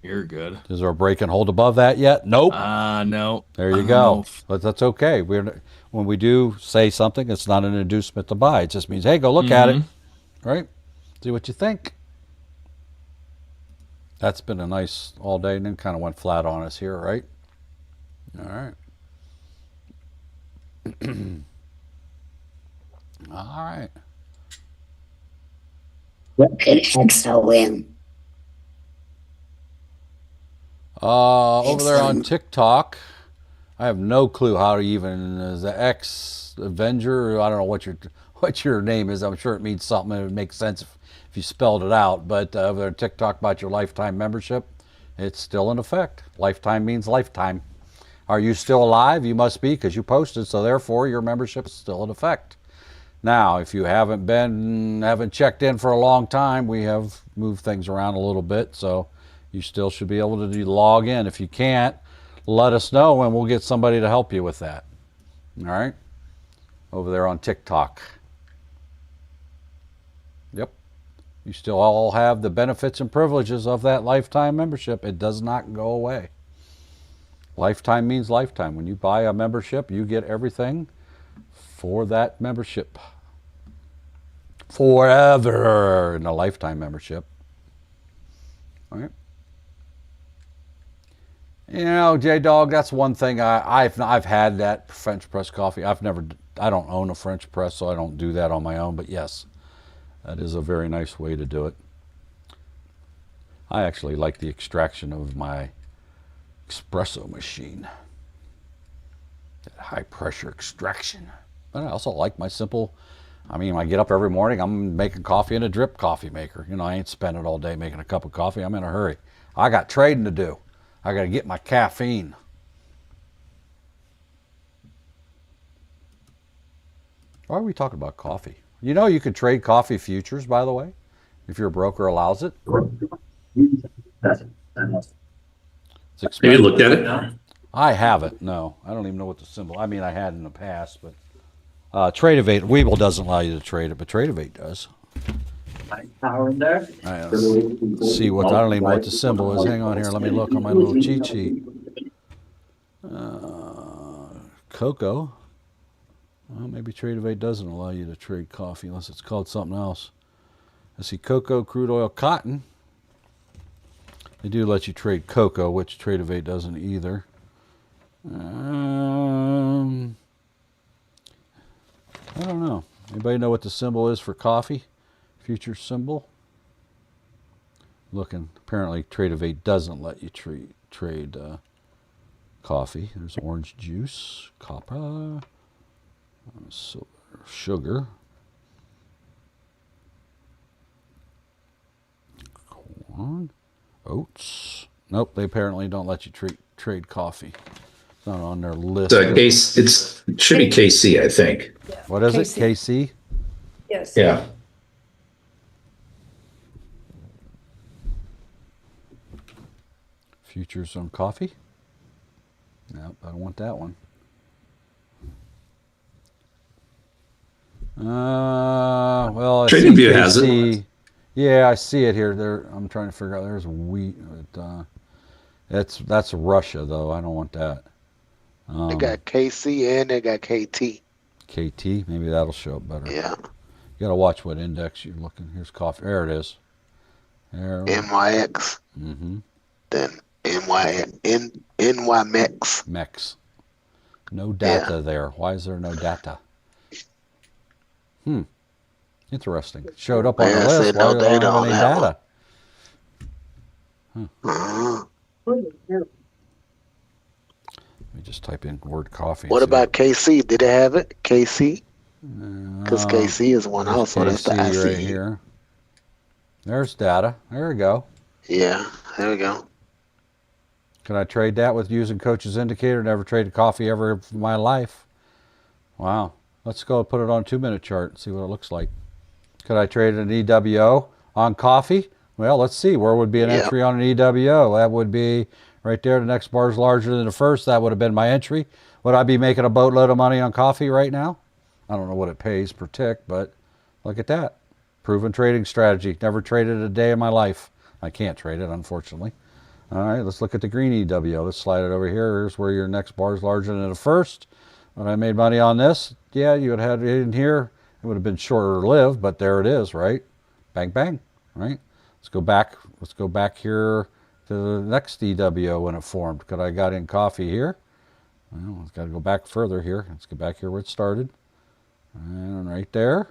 You're good. Is there a break and hold above that yet? Nope. No. There you go. But that's okay. When we do say something, it's not an inducement to buy. It just means, hey, go look at it. Right? See what you think. That's been a nice all day, and then kind of went flat on us here, right? All right. All right. What can XO win? Over there on TikTok, I have no clue how to even is the X Avenger. I don't know what your name is. I'm sure it means something. It would make sense if you spelled it out. But over there on TikTok about your lifetime membership, it's still in effect. Lifetime means lifetime. Are you still alive? You must be because you posted. So therefore, your membership is still in effect. Now, if you haven't checked in for a long time, we have moved things around a little bit. So you still should be able to log in. If you can't, let us know and we'll get somebody to help you with that. All right? Over there on TikTok. Yep. You still all have the benefits and privileges of that lifetime membership. It does not go away. Lifetime means lifetime. When you buy a membership, you get everything for that membership. Forever in a lifetime membership. All right? You know, J-Dog, that's one thing I've had that French press coffee. I don't own a French press, so I don't do that on my own. But yes, that is a very nice way to do it. I actually like the extraction of my espresso machine. That high pressure extraction. But I also like my simple, when I get up every morning, I'm making coffee in a drip coffee maker. You know, I ain't spending all day making a cup of coffee. I'm in a hurry. I got trading to do. I got to get my caffeine. Why are we talking about coffee? You know you could trade coffee futures, by the way, if your broker allows it. It's expensive. Have you looked at it? I haven't, no. I don't even know what the symbol, I had in the past, but Tradeovate, Webull doesn't allow you to trade it, but Tradeovate does. Power in there. Let's see what, I don't even know what the symbol is. Hang on here, let me look on my little cheat sheet. Cocoa. Well, maybe Trade of 8 doesn't allow you to trade coffee unless it's called something else. I see cocoa, crude oil, cotton. They do let you trade cocoa, which Trade of 8 doesn't either. I don't know. Anybody know what the symbol is for coffee? Future symbol? Looking. Apparently, Trade of 8 doesn't let you trade coffee. There's orange juice, copper, silver, sugar, corn, oats. Nope, they apparently don't let you trade coffee. It's not on their list. It should be KC, I think. What is it? KC? Yes. Yeah. Futures on coffee? Nope, I don't want that one. Well, Trading View has it. Yeah, I see it here. There, I'm trying to figure out. There's wheat. That's Russia, though. I don't want that. They got KC and they got KT. KT, maybe that'll show up better. Yeah. You got to watch what index you're looking. Here's coffee. There it is. There. NYX. Mm-hmm. Then NYMEX. MEX. No data there. Why is there no data? Interesting. Showed up on the list. Why don't have any data? Let me just type in word coffee. What about KC? Did it have it? KC? Because KC is one also. That's the IC. Right here. There's data. There we go. Yeah, there we go. Can I trade that with using Coach's Indicator? Never traded coffee ever in my life. Wow. Let's go put it on a 2-minute chart and see what it looks like. Could I trade an EWO on coffee? Well, let's see. Where would be an entry on an EWO? That would be right there. The next bar is larger than the first. That would have been my entry. Would I be making a boatload of money on coffee right now? I don't know what it pays per tick, but look at that. Proven trading strategy. Never traded a day in my life. I can't trade it, unfortunately. All right, let's look at the green EWO. Let's slide it over here. Here's where your next bar is larger than the first. When I made money on this, yeah, you would have had it in here. It would have been shorter lived, but there it is, right? Bang, bang, right? Let's go back. Let's go back here to the next EWO when it formed. Could I got in coffee here? Well, it's got to go back further here. Let's go back here where it started. And right there.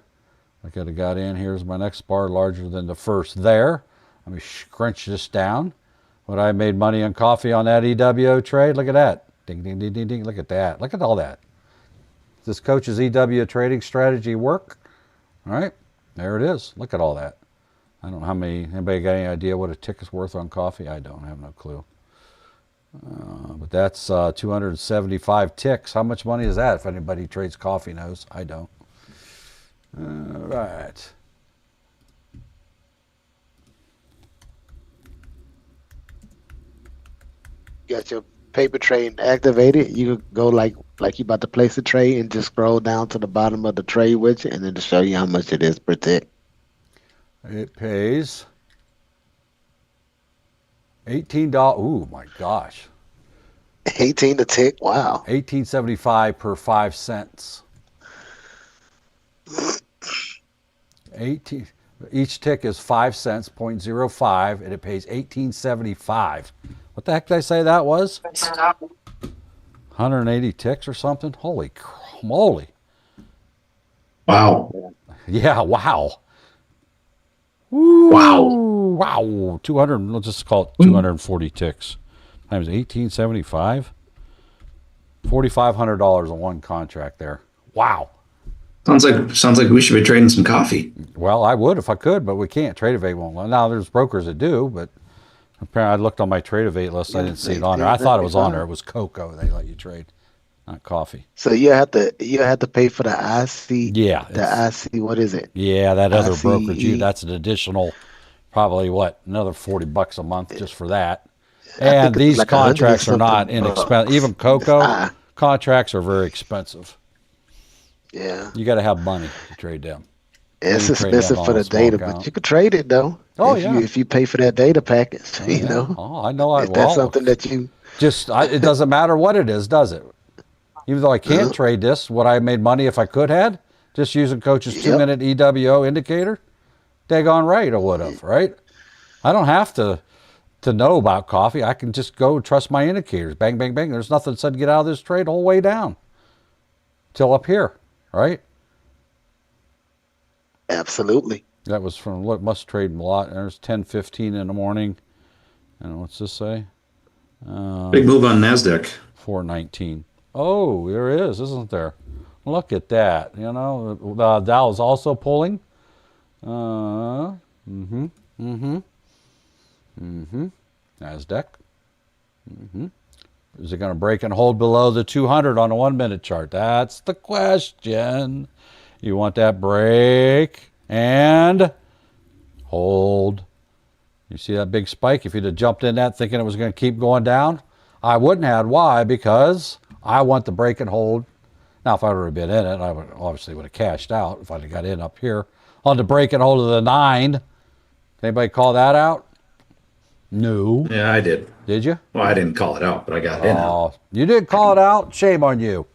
I could have got in. Here's my next bar larger than the first there. Let me scrunch this down. Would I made money on coffee on that EWO trade? Look at that. Ding, ding, ding, ding, ding. Look at that. Look at all that. Does Coach's EW trading strategy work? All right. There it is. Look at all that. I don't know how many. Anybody got any idea what a tick is worth on coffee? I don't. I have no clue. But that's 275 ticks. How much money is that? If anybody trades coffee knows. I don't. All right. Got your paper trade activated. You could go like you about to place a trade and just scroll down to the bottom of the trade widget and then to show you how much it is per tick. It pays $18. Ooh, my gosh. 18 a tick. Wow. $18.75 per 5 cents. 18. Each tick is 5 cents, 0.05, and it pays $18.75. What the heck did I say that was? 180 ticks or something? Holy moly. Wow. Yeah, wow. Wow. Wow. 200, let's just call it 240 ticks. Times 1875. $4,500 on one contract there. Wow. Sounds like we should be trading some coffee. Well, I would if I could, but we can't. Trade-Evade won't. Now, there's brokers that do, but apparently I looked on my Trade-Evade list. I didn't see it on there. I thought it was on there. It was cocoa they let you trade, not coffee. So you have to pay for the IC. Yeah. The IC, what is it? Yeah, that other ICE. brokerage. That's an additional, probably another $40 a month just for that. And these like contracts are not inexpensive. Even cocoa contracts are very expensive. Yeah. You got to have money to trade them. It's expensive for the data, but you could trade it though. Oh, if you pay for that data package, Oh, you yeah. know. Oh, I know. If that's something that you it doesn't matter what it is, does it? Even though I can't trade this, would I have made money if I could had? Just using Coach's 2-minute EWO indicator? Daggone right I would have, right? I don't have to know about coffee. I can just go trust my indicators. Bang, bang, bang. There's nothing that said get out of this trade the whole way down. Till up here, right? Absolutely. That was from, look, must trade a lot. There's 10:15 in the morning. And what's this say? Big move on NASDAQ. 419. Oh, there is, isn't there? Look at that. You know, the Dow is also pulling. NASDAQ. Is it going to break and hold below the 200 on a 1-minute chart? That's the question. You want that break and hold. You see that big spike? If you'd have jumped in that thinking it was going to keep going down, I wouldn't have. Why? Because I want the break and hold. Now, if I would have been in it, I would obviously would have cashed out if I'd have got in up here on the break and hold of the 9. Anybody call that out? No. Yeah, I did. Did you? Well, I didn't call it out, but I got in. Oh, you did call it out? Shame on you.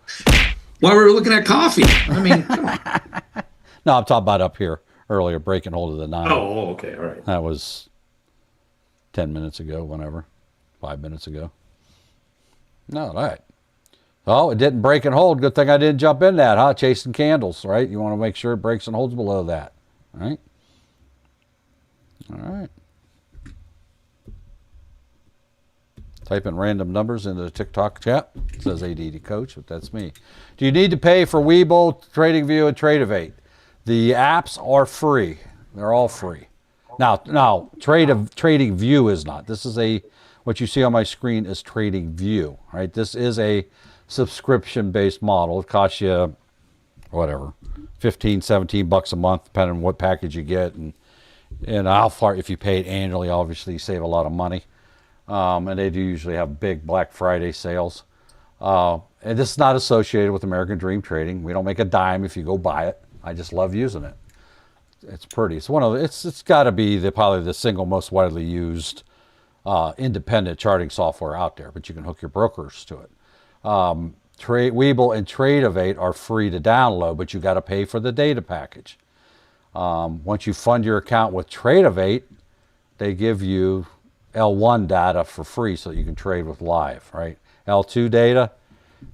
Well, we were looking at coffee. I mean, no, I'm talking about up here earlier, break and hold of the 9. Oh, okay, all right. That was 10 minutes ago, whenever, 5 minutes ago. No, all right. Oh, it didn't break and hold. Good thing I didn't jump in that, huh? Chasing candles, right? You want to make sure it breaks and holds below that, right? All right. Type in random numbers into the TikTok chat. It says ADD Coach, but that's me. Do you need to pay for Webull, TradingView, and Tradeovate? The apps are free. They're all free. Now, TradingView is not. This is what you see on my screen is TradingView, right? This is a subscription-based model. It costs you, whatever, $15-17 a month, depending on what package you get, and how far. If you pay it annually, obviously you save a lot of money. And they do usually have big Black Friday sales. And this is not associated with American Dream Trading. We don't make a dime if you go buy it. I just love using it. It's pretty. It's it's got to be probably the single most widely used independent charting software out there. But you can hook your brokers to it. Webull and Tradeovate are free to download, but you got to pay for the data package. Once you fund your account with Tradeovate, they give you L1 data for free so you can trade with live, right? L2 data,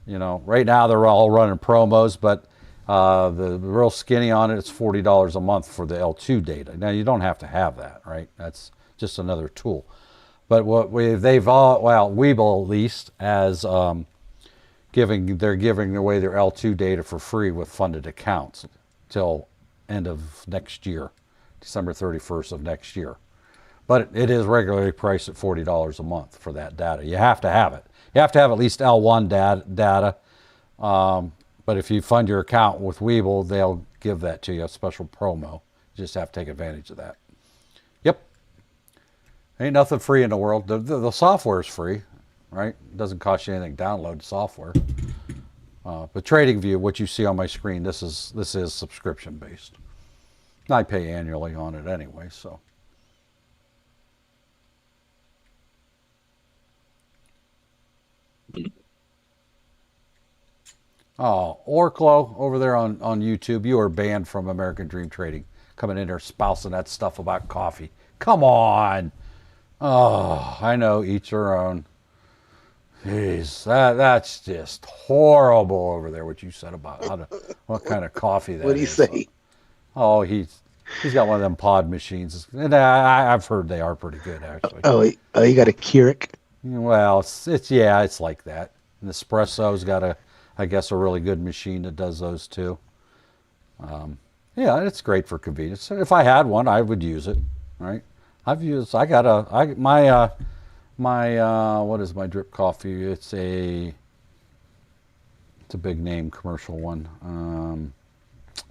right now they're all running promos, but the real skinny on it, it's $40 a month for the L2 data. Now, you don't have to have that, right? That's just another tool. But Webull at least, as they're giving away their L2 data for free with funded accounts till end of next year, December 31st of next year. But it is regularly priced at $40 a month for that data. You have to have it. You have to have at least L1 data. But if you fund your account with Webull, they'll give that to you, a special promo. You just have to take advantage of that. Yep. Ain't nothing free in the world. The software is free, right? It doesn't cost you anything to download the software. But TradingView, what you see on my screen, this is subscription based. I pay annually on it anyway, so. Oh, Orklo over there on YouTube, you are banned from American Dream Trading. Coming in there spousing that stuff about coffee. Come on. Oh, I know, each their own. Jeez, that's just horrible over there, what you said about what kind of coffee that is. What do you say? Oh, he's got one of them pod machines. And I've heard they are pretty good, actually. Oh, you got a Keurig? Well, it's like that. And Nespresso's got I guess a really good machine that does those too. Yeah, it's great for convenience. If I had one, I would use it, right? What is my drip coffee? It's a big name commercial one.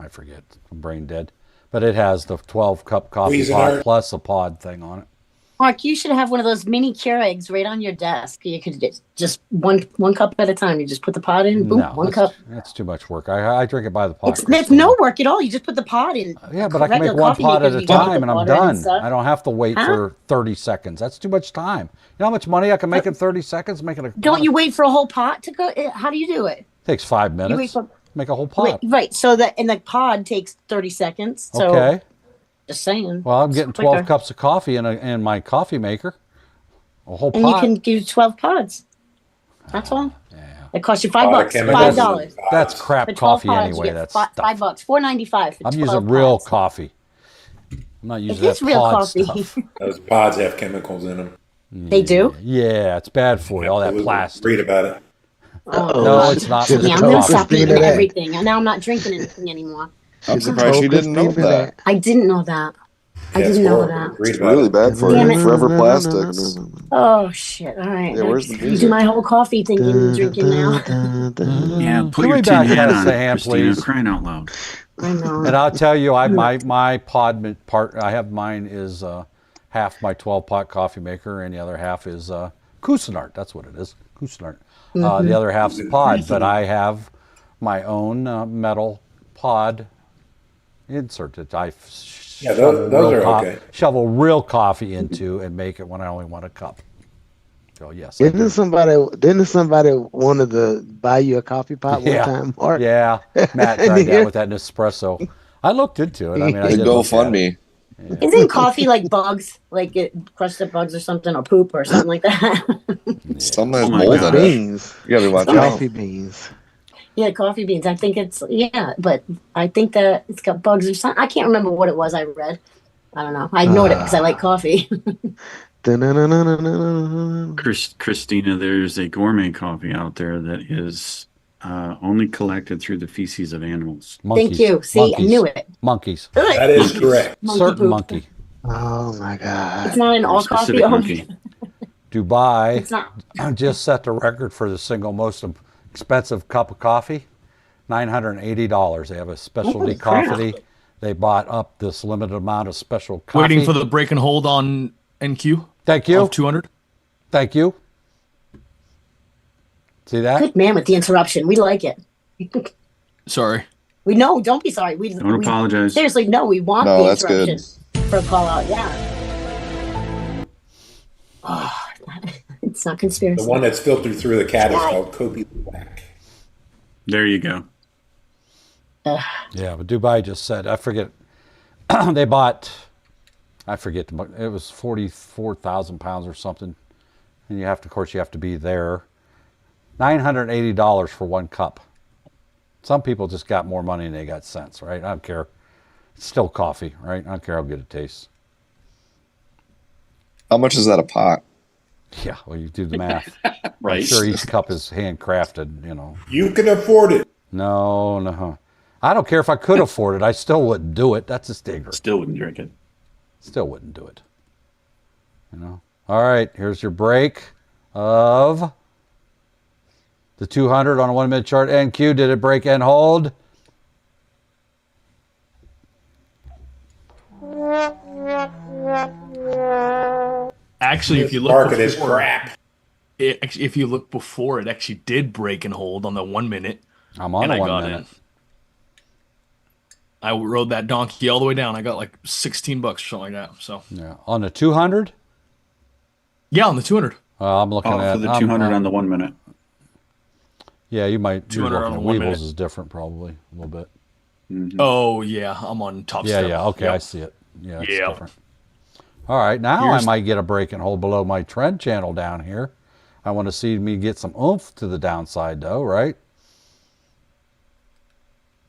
I forget, I'm brain dead. But it has the 12 cup coffee pod plus a pod thing on it. Mark, you should have one of those mini Keurigs right on your desk. You could just one cup at a time. You just put the pod in, boom, one cup. That's too much work. I drink it by the pot. It's no work at all. You just put the pod in. Yeah, but I can make one pot at a time and I'm done. I don't have to wait for 30 seconds. That's too much time. You know how much money I can make in 30 seconds making a Don't you wait for a whole pot to go? How do you do it? Takes 5 minutes. Make a whole pot. Right. So the pod takes 30 seconds. So okay. Just saying. Well, I'm getting 12 cups of coffee in my coffee maker. A whole pot. And you can do 12 pods. That's all. Yeah. It costs you $5. $5. That's crap coffee anyway. That's $5. $4.95. I'm using real coffee. I'm not using that real pod coffee. stuff. Those pods have chemicals in them. They do? Yeah, it's bad for you. All that plastic. Read about it. No, it's not. Yeah, I'm going to stop eating everything. And now I'm not drinking anything anymore. I'm surprised she didn't know that. I didn't know that. I didn't know that. It's really bad for you. Forever plastics. Oh, shit. All right. Yeah, where's the you do my whole coffee thing and drinking now. Yeah, put your tin hat on, Christina, crying out loud. I know. And I'll tell you, my pod part, I have mine is half my 12-pot coffee maker and the other half is Cuisinart. That's what it is, Cuisinart. The other half's a pod, but I have my own metal pod insert that I those are okay. Shovel real coffee into and make it when I only want a cup. So yes. Didn't somebody wanted to buy you a coffee pot one time, Mark? Yeah, Matt tried that with that Nespresso. I looked into it. I mean, I did GoFundMe. Yeah. Isn't coffee like bugs, like it crushed up bugs or something, or poop or something like that? Something has mold in it. Beans. You gotta be watching out. Coffee beans. Yeah, coffee beans. I think it's but I think that it's got bugs or something. I can't remember what it was I read. I don't know. I ignored it because I like coffee. Christina, there's a gourmet coffee out there that is only collected through the feces of animals. Monkeys. Thank you. See, I knew it. Monkeys. That is correct. Certain monkey. Oh my God. It's not an all coffee. Monkey. Dubai It's not. just set the record for the single most expensive cup of coffee, $980. They have a specialty coffee. They bought up this limited amount of special coffee. Waiting for the break and hold on NQ. Thank you. 200. Thank you. See that? Good man with the interruption. We like it. Sorry. We know. Don't be sorry. Don't apologize. Seriously, no. We want No, the that's interruption good. for a call out. Yeah. Oh, it's not conspiracy. The one that's filtered through the cat is called Kobe Black. There you go. Yeah, but Dubai just said, I forget, they bought, I forget, it was 44,000 pounds or something. And you have to, of course, you have to be there. $980 for one cup. Some people just got more money than they got sense, right? I don't care. It's still coffee, right? I don't care how good it tastes. How much is that a pot? Yeah, well, you do the math. Right. I'm sure each cup is handcrafted, you know. You can afford it. No. I don't care if I could afford it. I still wouldn't do it. That's a stinger. Still wouldn't drink it. Still wouldn't do it. You know. All right, here's your break of the 200 on a 1 minute chart. NQ, did it break and hold? Actually, if you look Market is crap. If you look before, it actually did break and hold on the 1 minute. I'm on and the I 1 got minute. in. I rode that donkey all the way down. I got like $16 or something like that. So Yeah, on the 200. yeah, on the 200. I'm looking at for the 200 on the 1 minute. Yeah, you might. 200 on the 1 Weebles minute. is different, probably a little bit. Mm-hmm. Oh yeah, I'm on top step. Yeah. Okay, Yep. I see it. Yeah, it's Yeah. different. All right, now Here's- I might get a break and hold below my trend channel down here. I want to see me get some oomph to the downside, though, right?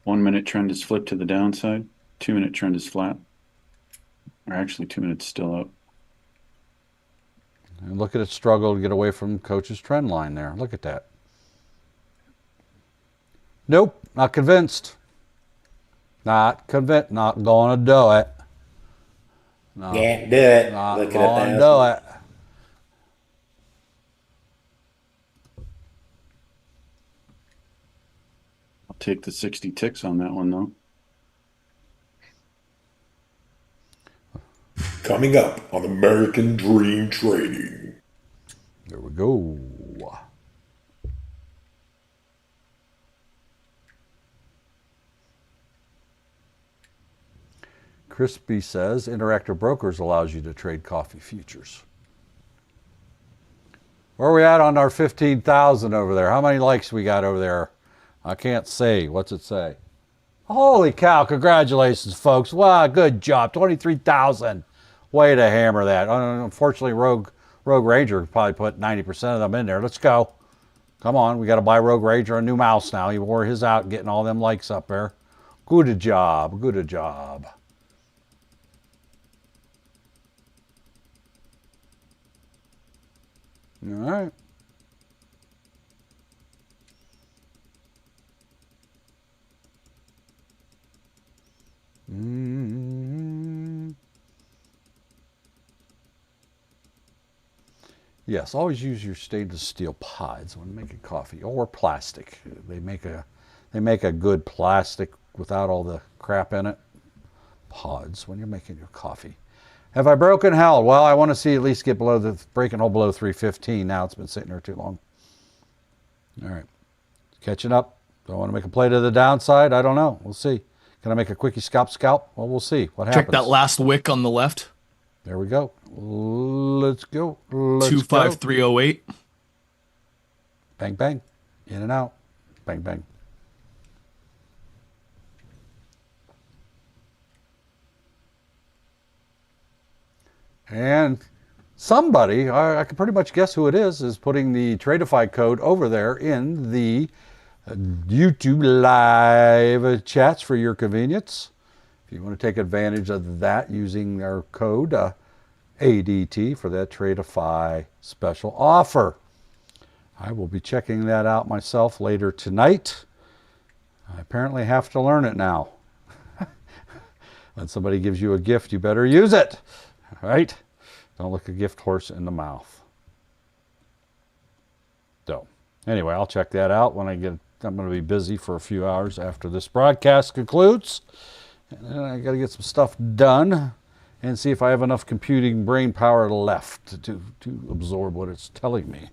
1 minute trend is flipped to the downside. 2 minute trend is flat. Or actually, 2 minutes still up. And look at it struggle to get away from Coach's trend line there. Look at that. Nope, not convinced. Not convinced. Not going to do it. No, Can't do it. not Look going at to it. do it. I'll take the 60 ticks on that one, though. Coming up on American Dream Trading. There we go. Crispy says Interactive Brokers allows you to trade coffee futures. Where are we at on our 15,000 over there? How many likes we got over there? I can't say. What's it say? Holy cow, congratulations, folks. Wow, good job. 23,000. Way to hammer that. Unfortunately, Rogue Ranger probably put 90% of them in there. Let's go. Come on, we got to buy Rogue Ranger a new mouse now. He wore his out getting all them likes up there. Good job. Good job. All right. Yes, always use your stainless steel pods when making coffee, or plastic. They make a good plastic without all the crap in it. Pods when you're making your coffee. Have I broken hell? Well, I want to see at least get below the breaking hole below 315. Now it's been sitting there too long. All right, catching up. Do I want to make a play to the downside? I don't know. We'll see. Can I make a quickie scalp? Well, we'll see what happens. Check that last wick on the left. There we go. Let's go. 25308. Bang, bang. In and out. Bang, bang. And somebody, I can pretty much guess who it is putting the Tradeify code over there in the YouTube live chats for your convenience. If you want to take advantage of that using our code ADT for that Tradeify special offer. I will be checking that out myself later tonight. I apparently have to learn it now. When somebody gives you a gift, you better use it. Right? Don't look a gift horse in the mouth. So, anyway, I'll check that out when I'm going to be busy for a few hours after this broadcast concludes. And then I got to get some stuff done and see if I have enough computing brain power left to absorb what it's telling me.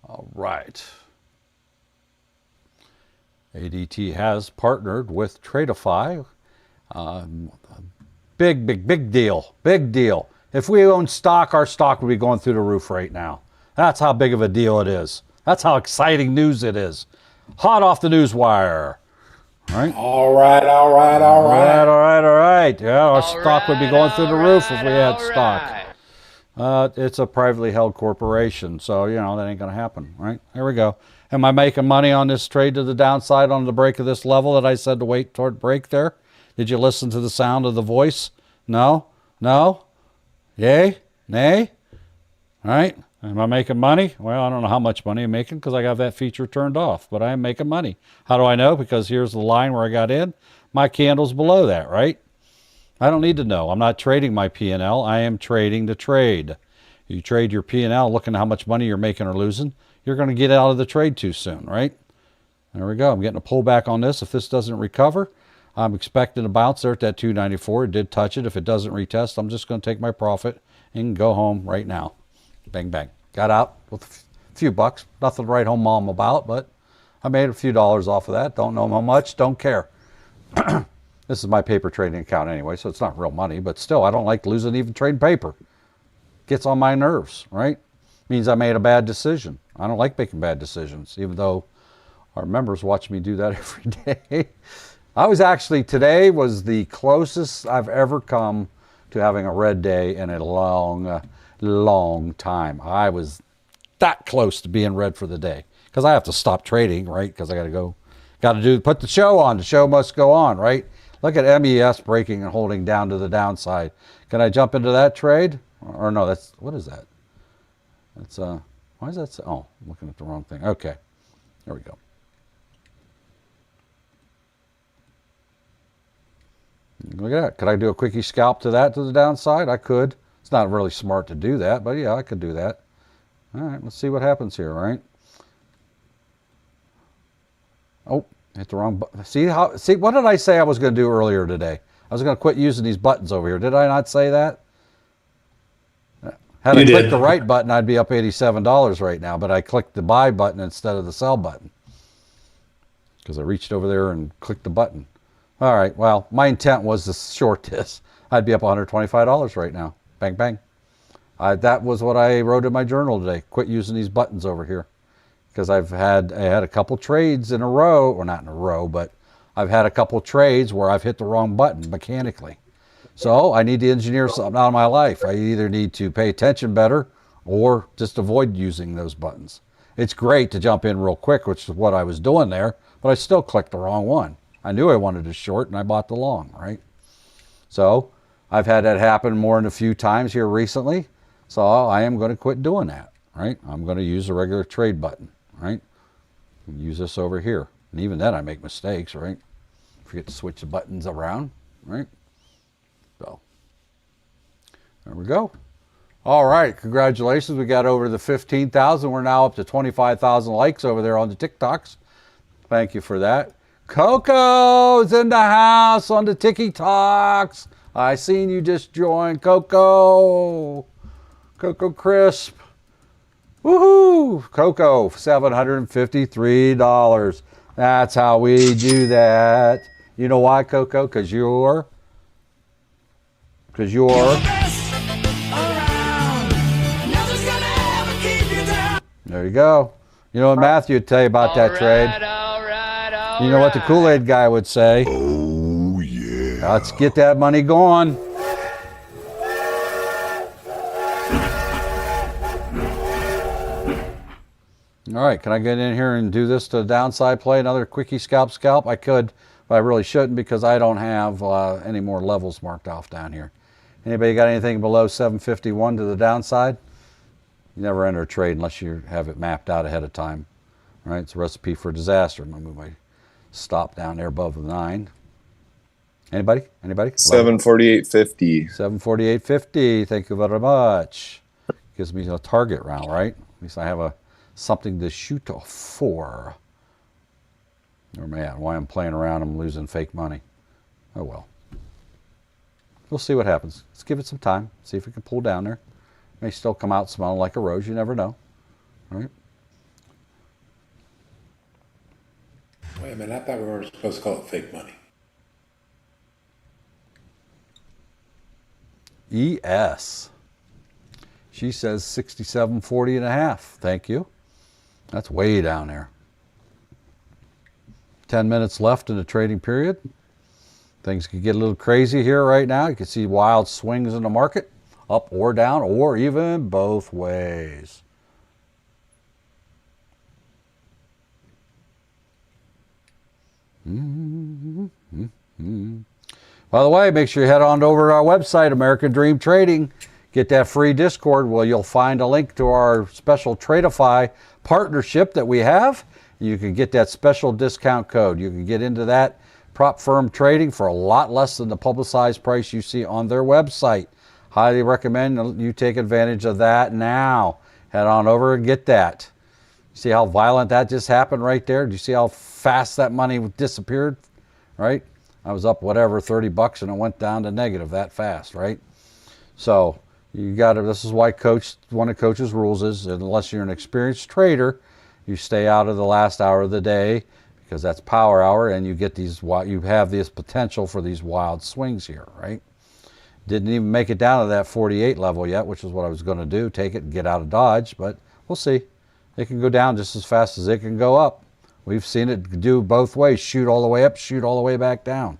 All right. ADT has partnered with Tradeify. Big deal. Big deal. If we own stock, our stock would be going through the roof right now. That's how big of a deal it is. That's how exciting news it is. Hot off the news wire. Right? All right. Yeah, our stock would be going through the roof if we had stock. It's a privately held corporation, so, that ain't going to happen, right? There we go. Am I making money on this trade to the downside on the break of this level that I said to wait toward break there? Did you listen to the sound of the voice? No? Yay? Nay? All right. Am I making money? Well, I don't know how much money I'm making because I got that feature turned off, but I am making money. How do I know? Because here's the line where I got in. My candle's below that, right? I don't need to know. I'm not trading my P&L. I am trading the trade. You trade your P&L looking at how much money you're making or losing, you're going to get out of the trade too soon, right? There we go. I'm getting a pullback on this. If this doesn't recover, I'm expecting a bounce there at that 294. It did touch it. If it doesn't retest, I'm just going to take my profit and go home right now. Bang, bang. Got out with a few bucks. Nothing to write home mom about, but I made a few dollars off of that. Don't know how much. Don't care. This is my paper trading account anyway, so it's not real money, but still, I don't like losing even trading paper. Gets on my nerves, right? Means I made a bad decision. I don't like making bad decisions, even though our members watch me do that every day. Today was the closest I've ever come to having a red day in a long time. I was that close to being red for the day because I have to stop trading, right? Because I put the show on. The show must go on, right? Look at MES breaking and holding down to the downside. Can I jump into that trade? Or no, what is that? That's, why is that? Oh, I'm looking at the wrong thing. Okay, there we go. Look at that. Could I do a quickie scalp to the downside? I could. It's not really smart to do that, but yeah, I could do that. All right, let's see what happens here, right? Oh, Hit the wrong button. See, what did I say I was going to do earlier today? I was going to quit using these buttons over here. Did I not say that? Had I clicked the right button, I'd be up $87 right now, but I clicked the buy button instead of the sell button because I reached over there and clicked the button. All right, well, my intent was to short this. I'd be up $125 right now. Bang, bang. That was what I wrote in my journal today. Quit using these buttons over here because I had a couple trades in a row, or not in a row, but I've had a couple trades where I've hit the wrong button mechanically. So I need to engineer something out of my life. I either need to pay attention better or just avoid using those buttons. It's great to jump in real quick, which is what I was doing there, but I still clicked the wrong one. I knew I wanted to short and I bought the long, right? So I've had that happen more than a few times here recently. So I am going to quit doing that, right? I'm going to use a regular trade button, right? Use this over here. And even then I make mistakes, right? Forget to switch the buttons around, right? So there we go. All right, congratulations. We got over the 15,000. We're now up to 25,000 likes over there on the TikToks. Thank you for that. Coco's in the house on the Tiki Talks. I seen you just join, Coco. Coco Crisp. Woohoo! Coco, $753. That's how we do that. You know why, Coco? Because you're there you go. You know what Matthew would tell you about that trade. You know what the Kool-Aid guy would say. Oh, yeah. Let's get that money going. All right, can I get in here and do this to the downside play? Another quickie scalp? I could, but I really shouldn't because I don't have any more levels marked off down here. Anybody got anything below 751 to the downside? You never enter a trade unless you have it mapped out ahead of time. All right, it's a recipe for disaster. I'm going to move my stop down there above the 9. Anybody? 748.50. 748.50. Thank you very much. Gives me a target round, right? At least I have something to shoot for. Where am I at? Why I'm playing around, I'm losing fake money. Oh well. We'll see what happens. Let's give it some time. See if we can pull down there. May still come out smelling like a rose. You never know. All right. Wait a minute. I thought we were supposed to call it fake money. ES. She says 67.40 and a half. Thank you. That's way down there. 10 minutes left in the trading period. Things could get a little crazy here right now. You can see wild swings in the market, up or down, or even both ways. By the way, make sure you head on over to our website, American Dream Trading. Get that free Discord where you'll find a link to our special Tradeify partnership that we have. You can get that special discount code. You can get into that prop firm trading for a lot less than the publicized price you see on their website. Highly recommend you take advantage of that now. Head on over and get that. See how violent that just happened right there? Do you see how fast that money disappeared? Right? I was up whatever, 30 bucks, and it went down to negative that fast, right? So you got to, this is why one of Coach's rules is, unless you're an experienced trader, you stay out of the last hour of the day, because that's power hour, and you get these, you have this potential for these wild swings here, right? Didn't even make it down to that 48 level yet, which is what I was going to do, take it and get out of Dodge, but we'll see. It can go down just as fast as it can go up. We've seen it do both ways, shoot all the way up, shoot all the way back down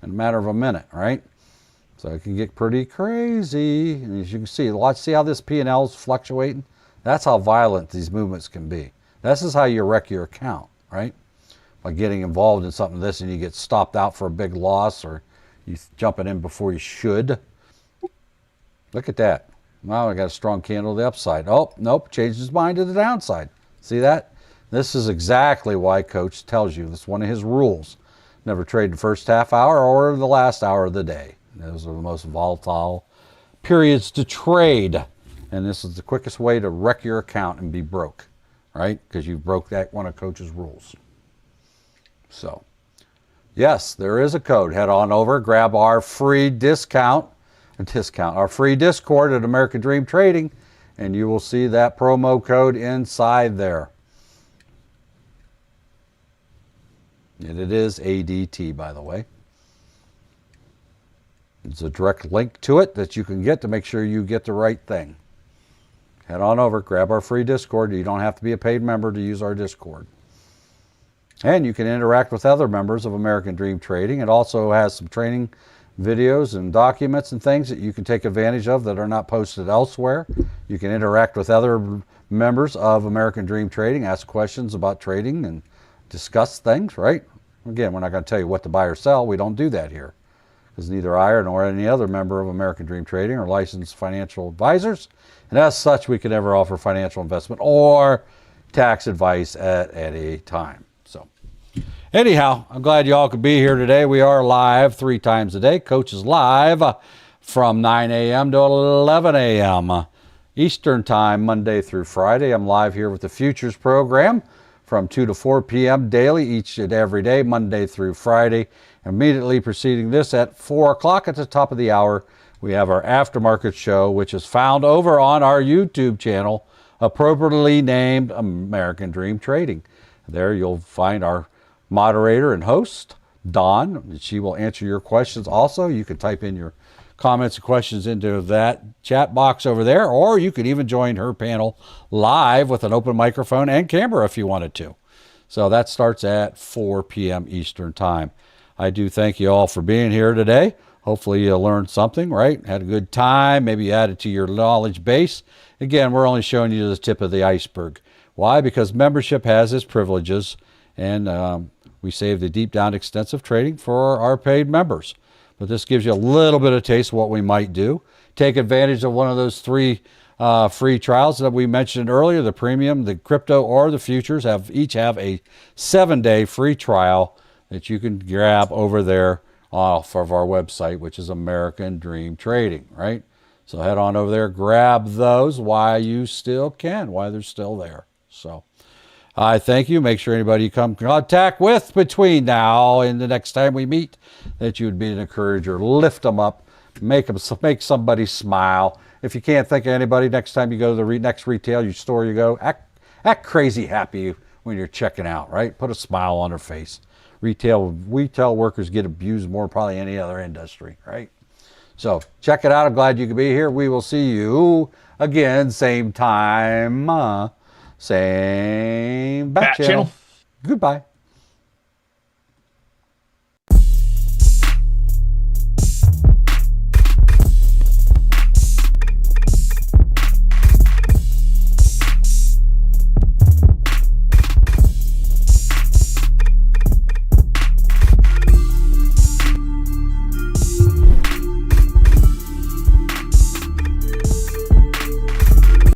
in a matter of a minute, right? So it can get pretty crazy. And as you can see, see how this P&L is fluctuating? That's how violent these movements can be. This is how you wreck your account, right? By getting involved in something like this and you get stopped out for a big loss, or you jumping in before you should. Look at that. Wow, I got a strong candle to the upside. Oh, nope, changed his mind to the downside. See that? This is exactly why Coach tells you. That's one of his rules. Never trade the first half hour or the last hour of the day. Those are the most volatile periods to trade. And this is the quickest way to wreck your account and be broke, right? Because you broke that one of Coach's rules. So, yes, there is a code. Head on over, grab our free our free Discord at American Dream Trading, and you will see that promo code inside there. And it is ADT, by the way. There's a direct link to it that you can get to make sure you get the right thing. Head on over, grab our free Discord. You don't have to be a paid member to use our Discord. And you can interact with other members of American Dream Trading. It also has some training videos and documents and things that you can take advantage of that are not posted elsewhere. You can interact with other members of American Dream Trading, ask questions about trading and discuss things, right? Again, we're not going to tell you what to buy or sell. We don't do that here, because neither I nor any other member of American Dream Trading are licensed financial advisors. And as such, we can never offer financial investment or tax advice at any time. So anyhow, I'm glad you all could be here today. We are live 3 times a day. Coach is live from 9 a.m. to 11 a.m. Eastern Time, Monday through Friday. I'm live here with the Futures program from 2 to 4 p.m. daily, each and every day, Monday through Friday. Immediately preceding this at 4 o'clock at the top of the hour, we have our aftermarket show, which is found over on our YouTube channel, appropriately named American Dream Trading. There you'll find our moderator and host, Dawn. She will answer your questions. Also, you can type in your comments and questions into that chat box over there, or you could even join her panel live with an open microphone and camera if you wanted to. So that starts at 4 p.m. Eastern Time. I do thank you all for being here today. Hopefully you learned something, right? Had a good time. Maybe you added to your knowledge base. Again, we're only showing you the tip of the iceberg. Why? Because membership has its privileges, and we save the deep down extensive trading for our paid members. But this gives you a little bit of taste of what we might do. Take advantage of one of those 3 free trials that we mentioned earlier. The premium, the crypto, or the futures each have a 7-day free trial that you can grab over there off of our website, which is American Dream Trading, right? So head on over there, grab those while you still can, while they're still there. So I thank you. Make sure anybody you come in contact with between now and the next time we meet, that you would be an encourager. Lift them up, make somebody smile. If you can't think of anybody, next time you go to the next retail store you go, act crazy happy when you're checking out, right? Put a smile on their face. Retail workers get abused more than probably any other industry, right? So check it out. I'm glad you could be here. We will see you again, same time, same bat channel. Goodbye.